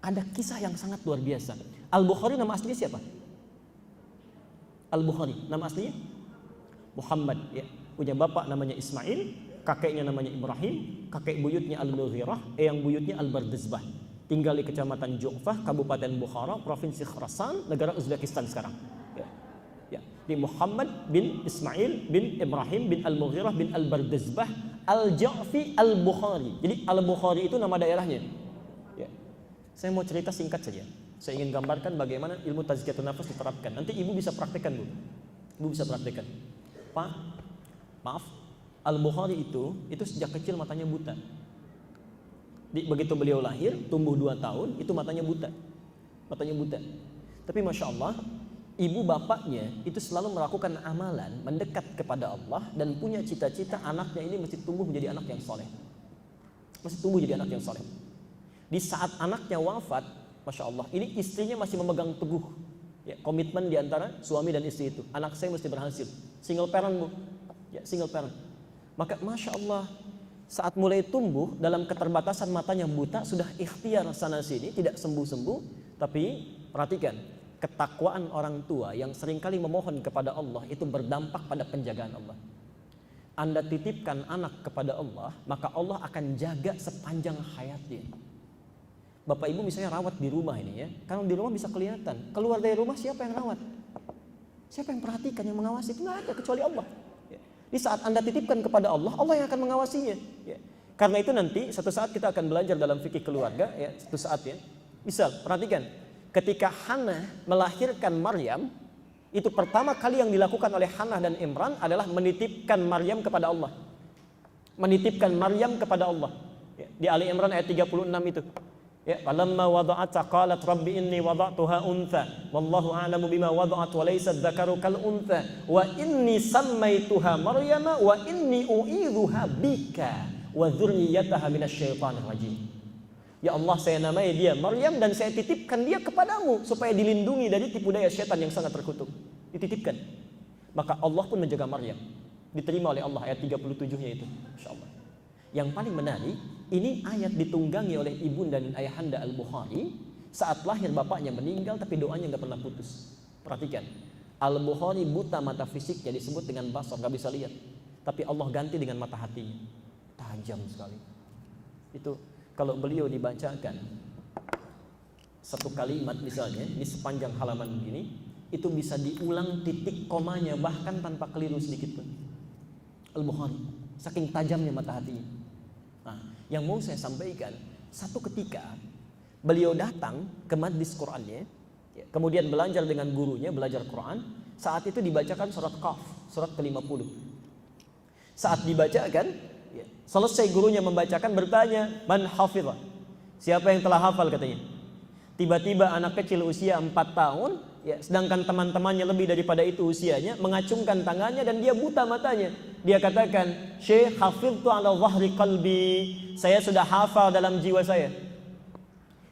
ada kisah yang sangat luar biasa. Al-Bukhari nama aslinya siapa? Al-Bukhari nama aslinya Muhammad, ya. Punya bapak namanya Ismail, kakeknya namanya Ibrahim, kakek buyutnya Al-Mughirah, eyang buyutnya Al-Bardizbah. Tinggal di Kecamatan Ju'fah, Kabupaten Bukhara, Provinsi Khurasan, negara Uzbekistan sekarang. Ya. Ya. Di Muhammad bin Ismail bin Ibrahim bin Al-Mughirah bin Al-Bardizbah Al-Ja'fi Al-Bukhari. Jadi Al-Bukhari itu nama daerahnya. Ya. Saya mau cerita singkat saja. Saya ingin gambarkan bagaimana ilmu tazkiyatun nafas diterapkan. Nanti ibu bisa praktekkan, Bu. Ibu bisa praktekkan. Pak, maaf, Al-Bukhari itu sejak kecil matanya buta. Begitu beliau lahir, tumbuh 2 tahun, itu matanya buta. Matanya buta. Tapi Masya Allah, ibu bapaknya itu selalu melakukan amalan, mendekat kepada Allah, dan punya cita-cita anaknya ini mesti tumbuh menjadi anak yang soleh. Mesti tumbuh jadi anak yang soleh. Di saat anaknya wafat, Masya Allah, ini istrinya masih memegang teguh, ya, komitmen di antara suami dan istri itu. Anak saya mesti berhasil. Single parent, Bu. Ya, single parent. Maka Masya Allah, saat mulai tumbuh dalam keterbatasan matanya buta, sudah ikhtiar sana sini, tidak sembuh-sembuh. Tapi perhatikan, ketakwaan orang tua yang seringkali memohon kepada Allah itu berdampak pada penjagaan Allah. Anda titipkan anak kepada Allah, maka Allah akan jaga sepanjang hayatnya. Bapak ibu misalnya rawat di rumah ini, ya, kalau di rumah bisa kelihatan, keluar dari rumah siapa yang rawat? Siapa yang perhatikan, yang mengawasi? Itu nggak ada kecuali Allah. Ya. Di saat Anda titipkan kepada Allah, Allah yang akan mengawasinya. Ya. Karena itu nanti satu saat kita akan belajar dalam fikih keluarga, ya, satu saat, ya. Misal, perhatikan, ketika Hannah melahirkan Maryam, itu pertama kali yang dilakukan oleh Hannah dan Imran adalah menitipkan Maryam kepada Allah. Menitipkan Maryam kepada Allah. Ya. Di Ali Imran ayat 36 itu. Ya, falamma wada'atha qalat rabbi inni wada'tuha untha wallahu a'lamu bima wada'at wa laysa dzakaru kal untha wa inni sammaituha maryama wa inni u'idzuha bika wa dzurriyyataha minasyaitonir rajim. Ya Allah, saya namai dia Maryam dan saya titipkan dia kepadamu supaya dilindungi dari tipu daya setan yang sangat terkutuk. Dititipkan. Maka Allah pun menjaga Maryam. Diterima oleh Allah ayat 37-nya itu. Masyaallah. Yang paling menarik, ini ayat ditunggangi oleh ibunda dan ayahanda Al-Bukhari saat lahir bapaknya meninggal tapi doanya nggak pernah putus. Perhatikan, Al-Bukhari buta mata fisiknya disebut dengan basar, nggak bisa lihat. Tapi Allah ganti dengan mata hatinya, tajam sekali. Itu kalau beliau dibacakan satu kalimat misalnya di sepanjang halaman begini, itu bisa diulang titik komanya bahkan tanpa keliru sedikit pun. Al-Bukhari, saking tajamnya mata hatinya. Nah, yang mau saya sampaikan, satu ketika beliau datang ke majlis Qur'annya, ya, kemudian belajar dengan gurunya, belajar Quran. Saat itu dibacakan surat Qaf, surat ke-50. Saat dibacakan, ya, selesai gurunya membacakan, bertanya, man hafidha? Siapa yang telah hafal katanya? Tiba-tiba anak kecil usia 4 tahun, ya, sedangkan teman-temannya lebih daripada itu usianya, mengacungkan tangannya dan dia buta matanya. Dia katakan, Syekh, hafidtu ala dhahri qalbi. Saya sudah hafal dalam jiwa saya.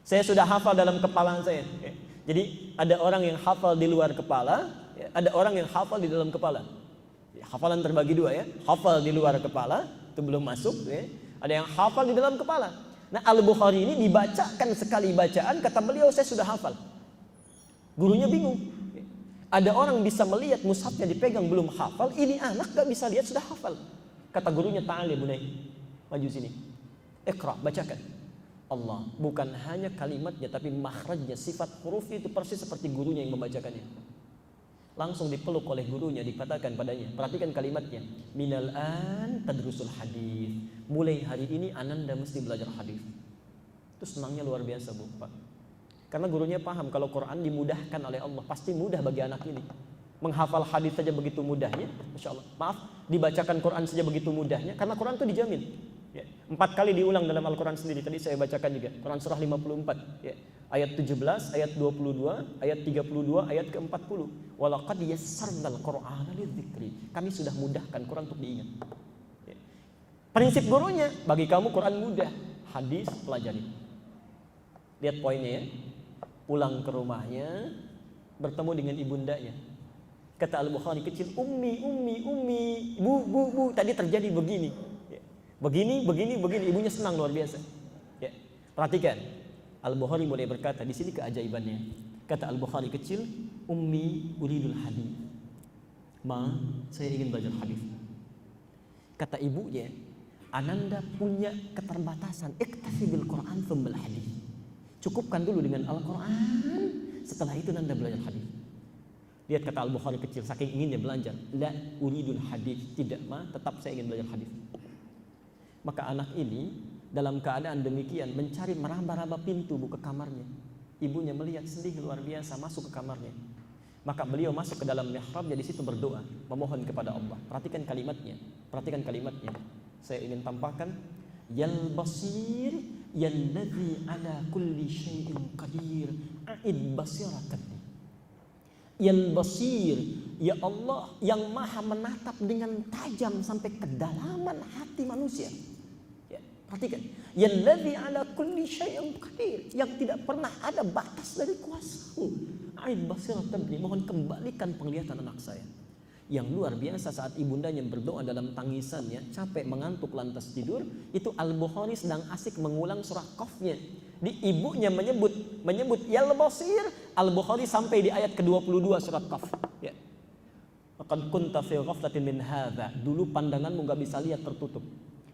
Saya sudah hafal dalam kepala saya. Ya. Jadi ada orang yang hafal di luar kepala, ya, ada orang yang hafal di dalam kepala. Ya, hafalan terbagi dua, ya. Hafal di luar kepala, itu belum masuk, ya. Ada yang hafal di dalam kepala. Nah, Al-Bukhari ini dibacakan sekali bacaan, kata beliau saya sudah hafal. Gurunya bingung. Ada orang bisa melihat mushafnya dipegang belum hafal, ini anak gak bisa lihat sudah hafal. Kata gurunya, ta'al ya bunai, maju sini. Iqra, bacakan. Allah, bukan hanya kalimatnya tapi makhrajnya, sifat hurufnya itu persis seperti gurunya yang membacakannya. Langsung dipeluk oleh gurunya, dikatakan padanya, perhatikan kalimatnya, minal an tadrusul hadis. Mulai hari ini Ananda mesti belajar hadis. Itu senangnya luar biasa, Bu, Pak. Karena gurunya paham kalau Quran dimudahkan oleh Allah, pasti mudah bagi anak ini. Menghafal hadis saja begitu mudahnya, Masya Allah. Maaf, dibacakan Quran saja begitu mudahnya, karena Quran itu dijamin. Ya, 4 kali diulang dalam Al-Quran sendiri. Tadi saya bacakan juga. Quran surah 54. Ya, ayat 17, ayat 22, ayat 32, ayat ke-40. Walaqad yassarnal Qur'ana lidzikri. Kami sudah mudahkan Quran untuk diingat. Ya. Prinsip gurunya, bagi kamu Quran mudah, hadis pelajari. Lihat poinnya ya. Pulang ke rumahnya, bertemu dengan ibundanya. Kata Al-Bukhari kecil, ummi, bu, tadi terjadi begini. Ya. Begini. Ibunya senang luar biasa. Ya. Perhatikan, Al-Bukhari mulai berkata, di sini keajaibannya. Kata Al-Bukhari kecil, ummi uridul hadis. Ma, saya ingin belajar hadis. Kata ibunya, Ananda punya keterbatasan, iktafi bil Quran tsummal hadis. Cukupkan dulu dengan Al-Quran, setelah itu Nanda belajar hadis. Lihat kata Al-Bukhari kecil, saking inginnya belajar, la uridul hadis, tidak ma, tetap saya ingin belajar hadis. Maka anak ini dalam keadaan demikian mencari meraba-raba pintu buka kamarnya. Ibunya melihat sedih luar biasa, masuk ke kamarnya. Maka beliau masuk ke dalam mihrab, di situ berdoa, memohon kepada Allah. Perhatikan kalimatnya. Saya ingin tampakkan, yal basir yalladzi ala kulli syai'in qadir a'id basiratanni. Yal basir, ya Allah yang maha menatap dengan tajam sampai kedalaman hati manusia. Ya, perhatikan, yalladzi ala kulli syai'in qadir, yang tidak pernah ada batas dari kuasa-Mu. A'id basiratanni, mohon kembalikan penglihatan anak saya. Yang luar biasa saat ibundanya berdoa dalam tangisannya, capek mengantuk lantas tidur, itu Al-Bukhari sedang asik mengulang surah Qafnya. Di ibunya menyebut yal basir, Al-Bukhari sampai di ayat ke-22 surat Qaf. Ya. Qad kunta fi ghaflatin min hadza. Dulu pandanganmu enggak bisa lihat, tertutup.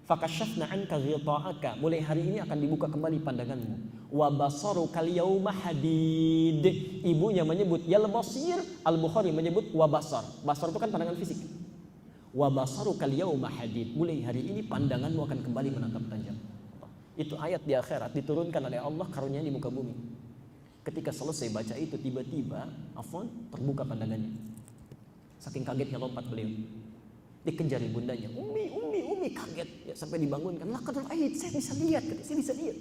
Fakashafna anka ghita'aka. Mulai hari ini akan dibuka kembali pandanganmu. Wa basaruka al-yawma hadid. Ibunya menyebut yal basir, Al-Bukhari menyebut wa basar. Basar itu kan pandangan fisik. Wa basaruka al-yawma hadid. Mulai hari ini pandanganmu akan kembali menatap tajam. Itu ayat di akhirat diturunkan oleh Allah karunia di muka bumi. Ketika selesai baca itu tiba-tiba terbuka pandangannya. Saking kagetnya lompat beliau. Dikejar ibundanya, umi kaget ya, sampai dibangunkan. Laqad ra'ait, saya bisa lihat, saya bisa lihat.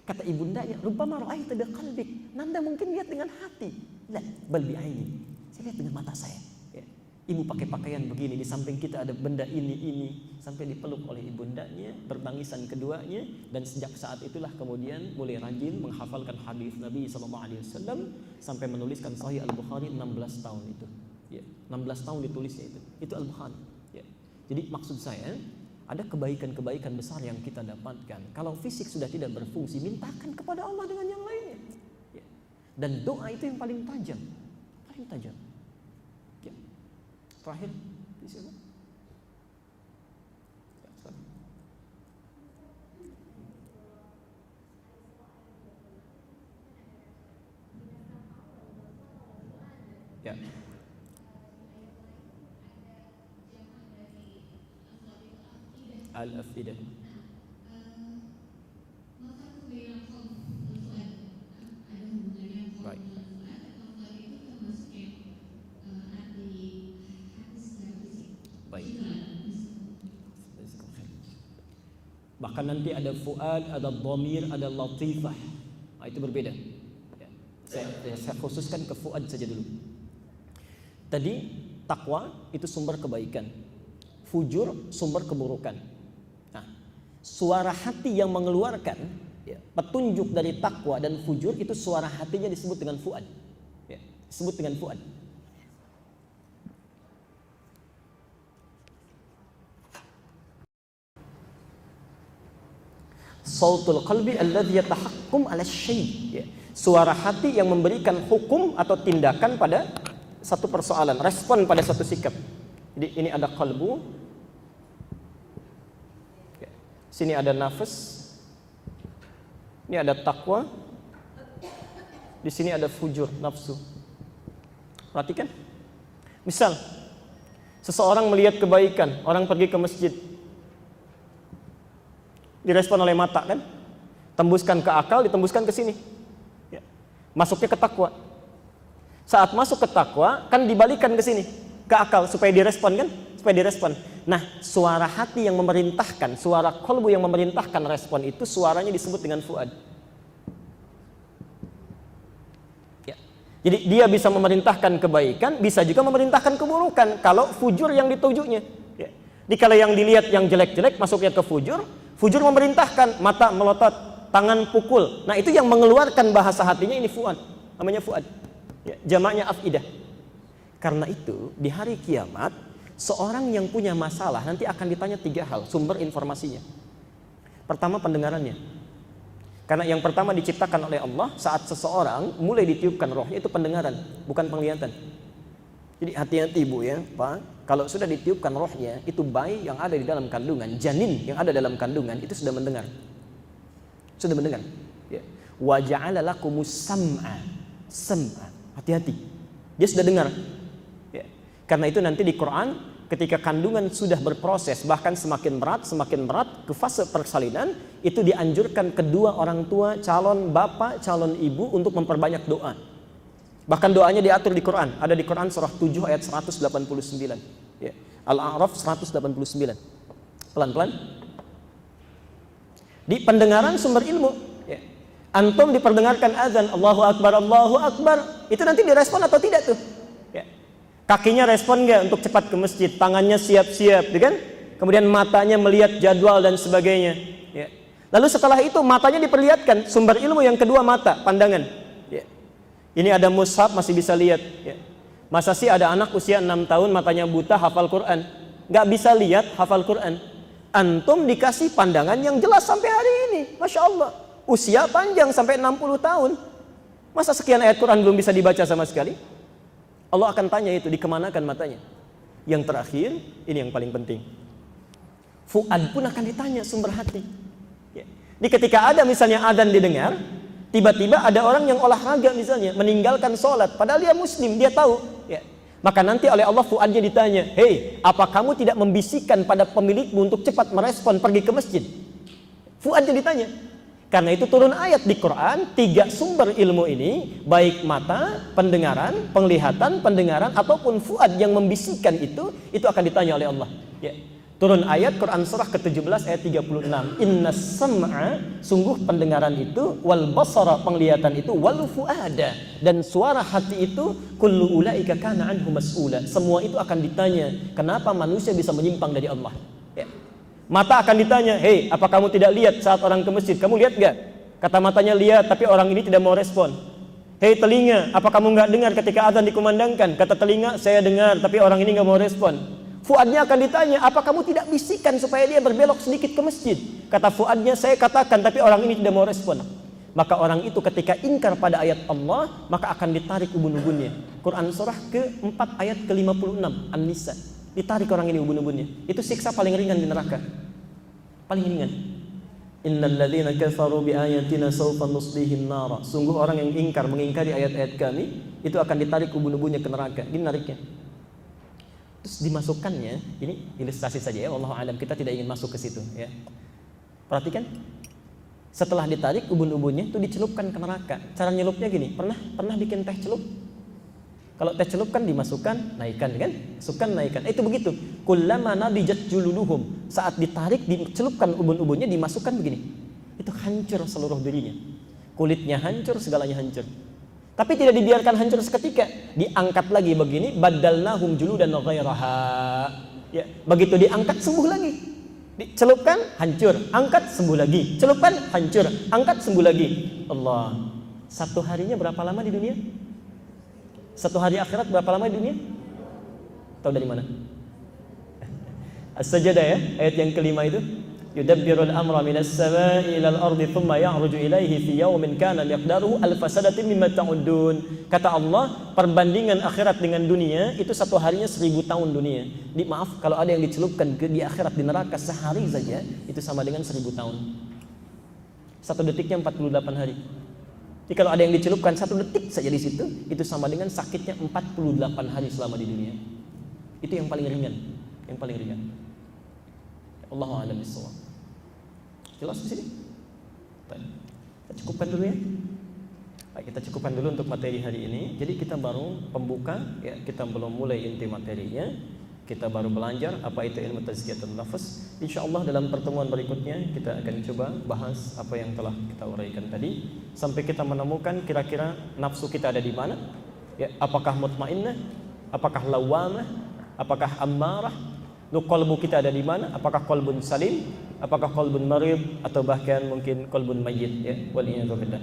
Kata ibundanya, rubbama ra'aita bi qalbik, Nanda mungkin lihat dengan hati. La, bal bi aini, saya lihat dengan mata saya. Ya. Ibu pakai pakaian begini, di samping kita ada benda ini, sampai dipeluk oleh ibundanya, bertangisan keduanya, dan sejak saat itulah kemudian mulai rajin menghafalkan hadis Nabi SAW sampai menuliskan Sahih Al-Bukhari 16 tahun itu. Ya, 16 tahun ditulisnya itu. Itu Al-Bukhari. Jadi maksud saya, ada kebaikan-kebaikan besar yang kita dapatkan. Kalau fisik sudah tidak berfungsi, mintakan kepada Allah dengan yang lainnya. Ya. Dan doa itu yang paling tajam. Paling tajam. Ya. Terakhir, di sini. Ya. Al-afidah. Baik. Baik. Bahkan nanti ada fuad, ada dhamir, ada latifah. Nah, itu berbeda. Ya. Saya khususkan ke fuad saja dulu. Tadi takwa itu sumber kebaikan, fujur sumber keburukan. Suara hati yang mengeluarkan ya, petunjuk dari takwa dan fujur, itu suara hatinya disebut dengan fuad. Ya, disebut dengan fuad. Sautul qalbi alladhi yatahakkum 'ala syai'. Ya. Suara hati yang memberikan hukum atau tindakan pada satu persoalan, respon pada satu sikap. Jadi ini ada qalbu. Ya. Sini ada nafas. Ini ada takwa. Di sini ada fujur, nafsu. Perhatikan. Misal, seseorang melihat kebaikan, orang pergi ke masjid. Direspon oleh mata kan? Tembuskan ke akal, ditembuskan ke sini. Ya. Masuknya ke takwa. Saat masuk ke takwa, kan dibalikan ke sini, ke akal supaya direspon kan? Supaya direspon. Nah, suara hati yang memerintahkan, suara qalbu yang memerintahkan respon itu suaranya disebut dengan fuad. Ya. Jadi dia bisa memerintahkan kebaikan, bisa juga memerintahkan keburukan kalau fujur yang ditujunya. Ya. Dikala yang dilihat yang jelek-jelek masuknya ke fujur, fujur memerintahkan, mata melotot, tangan pukul. Nah, itu yang mengeluarkan bahasa hatinya ini fuad. Namanya fuad. Ya, jamaknya afidah. Karena itu, di hari kiamat, seorang yang punya masalah nanti akan ditanya 3 hal sumber informasinya. Pertama, pendengarannya. Karena yang pertama diciptakan oleh Allah saat seseorang mulai ditiupkan rohnya itu pendengaran, bukan penglihatan. Jadi hati-hati Bu ya, Pak. Kalau sudah ditiupkan rohnya, itu bayi yang ada di dalam kandungan, janin yang ada dalam kandungan itu sudah mendengar. Sudah mendengar. Ya. Wa ja'ala lakumus sam'a. Sam'a. Hati-hati. Dia sudah dengar. Ya. Karena itu nanti di Quran ketika kandungan sudah berproses bahkan semakin berat ke fase persalinan, itu dianjurkan kedua orang tua, calon bapak, calon ibu untuk memperbanyak doa. Bahkan doanya diatur di Quran. Ada di Quran surah 7 ayat 189. Ya. Al-A'raf 189. Pelan-pelan. Di pendengaran sumber ilmu. Ya. Antum diperdengarkan azan Allahu Akbar, Allahu Akbar. Itu nanti direspon atau tidak tuh? Ya. Kakinya respon nggak untuk cepat ke masjid? Tangannya siap-siap, kan? Kemudian matanya melihat jadwal dan sebagainya. Ya. Lalu setelah itu matanya diperlihatkan. Sumber ilmu yang kedua mata, pandangan. Ya. Ini ada mushaf masih bisa lihat. Ya. Masa sih ada anak usia 6 tahun matanya buta hafal Quran? Nggak bisa lihat hafal Quran. Antum dikasih pandangan yang jelas sampai hari ini. Masya Allah. Usia panjang sampai 60 tahun. Masa sekian ayat Quran belum bisa dibaca sama sekali? Allah akan tanya itu, dikemanakan matanya? Yang terakhir, ini yang paling penting. Fuad pun akan ditanya sumber hati. Ya. Di ketika ada misalnya adzan didengar, tiba-tiba ada orang yang olahraga misalnya, meninggalkan sholat, padahal dia muslim, dia tahu. Ya. Maka nanti oleh Allah fuadnya ditanya, hei, apa kamu tidak membisikkan pada pemilikmu untuk cepat merespon pergi ke masjid? Fuadnya ditanya. Karena itu turun ayat di Quran, 3 sumber ilmu ini, baik mata, pendengaran, penglihatan, pendengaran, ataupun fuad yang membisikkan itu akan ditanya oleh Allah. Ya. Turun ayat Quran surah ke-17 ayat 36. Innas sam'a, sungguh pendengaran itu, wal basara, penglihatan itu, wal fuada, dan suara hati itu, kullu ulaika kana anhu mas'ula. Semua itu akan ditanya, kenapa manusia bisa menyimpang dari Allah? Ya. Mata akan ditanya, hei, apa kamu tidak lihat saat orang ke masjid? Kamu lihat gak? Kata matanya lihat, tapi orang ini tidak mau respon. Hei telinga, apa kamu nggak dengar ketika azan dikumandangkan? Kata telinga, saya dengar, tapi orang ini nggak mau respon. Fuadnya akan ditanya, apa kamu tidak bisikan supaya dia berbelok sedikit ke masjid? Kata fuadnya, saya katakan, tapi orang ini tidak mau respon. Maka orang itu ketika ingkar pada ayat Allah, maka akan ditarik ubun-ubunnya. Quran surah ke-4 ayat ke-56 An-Nisa. Ditarik orang ini ubun-ubunnya. Itu siksa paling ringan di neraka. Paling ringan. Innal ladzina kafaru bi ayatina sawfa nuslihim nara. Sungguh orang yang mengingkari ayat-ayat kami, itu akan ditarik ubun-ubunnya ke neraka. Ini nariknya. Terus dimasukkannya, ini ilustrasi saja ya, wallahu alam, kita tidak ingin masuk ke situ ya. Perhatikan. Setelah ditarik ubun-ubunnya itu dicelupkan ke neraka. Cara nyelupnya gini, pernah bikin teh celup? Kalau teh celup kan dimasukkan, naikkan kan? Masukkan, naikkan. Itu begitu. Kullama nadijat juluduhum. Saat ditarik, dicelupkan ubun-ubunnya, dimasukkan begini. Itu hancur seluruh dirinya. Kulitnya hancur, segalanya hancur. Tapi tidak dibiarkan hancur seketika. Diangkat lagi begini, badalnahum juludan ghairaha. Ya, begitu diangkat sembuh lagi. Dicelupkan, hancur. Angkat, sembuh lagi. Celupkan, hancur. Angkat, sembuh lagi. Allah. Satu harinya berapa lama di dunia? Satu hari akhirat berapa lama di dunia? Tahu dari mana? As-Sajdah ya, ayat yang kelima itu. Yudabbirul amra minas samai ilal ardi thumma ya'ruju ilaihi fi yawmin kana miqdaruhu alfa sanatin mimma ta'udun. Kata Allah, perbandingan akhirat dengan dunia itu satu harinya 1000 tahun dunia. Maaf, kalau ada yang dicelupkan di akhirat di neraka sehari saja itu sama dengan 1000 tahun. Satu detiknya 48 hari. Jadi kalau ada yang dicelupkan satu detik saja di situ, itu sama dengan sakitnya 48 hari selama di dunia. Itu yang paling ringan, yang paling ringan. Allahu a'lam bissawab. Jelas di sini? Baik. Kita cukupkan dulu ya. Baik, kita cukupkan dulu untuk materi hari ini. Jadi kita baru pembuka, ya, kita belum mulai inti materinya. Kita baru belajar apa itu ilmu tazkiyatun nafs. Insyaallah dalam pertemuan berikutnya kita akan coba bahas apa yang telah kita uraikan tadi sampai kita menemukan kira-kira nafsu kita ada di mana. Ya, apakah mutmainnah? Apakah lawamah? Apakah ammarah? Qalbu kita ada di mana? Apakah qalbun salim? Apakah qalbun marid atau bahkan mungkin qalbun mayyit, ya? Waliyadu billah.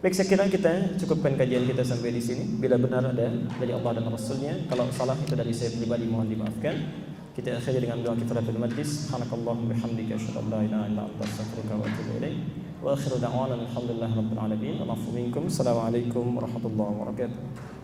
Baik, saya kira kita cukupkan kajian kita sampai di sini. Bila benar ada dari Allah dan Rasulnya, kalau salah itu dari saya pribadi mohon dimaafkan. Kita akhiri dengan doa kifaratul majlis. Subhanakallahumma bihamdika asyhadu an la ilaha illa anta astaghfiruka wa atubu ilaik. Wa akhiru da'wana alhamdulillahirabbil alamin. Wa afu minkum. Assalamualaikum warahmatullahi wabarakatuh.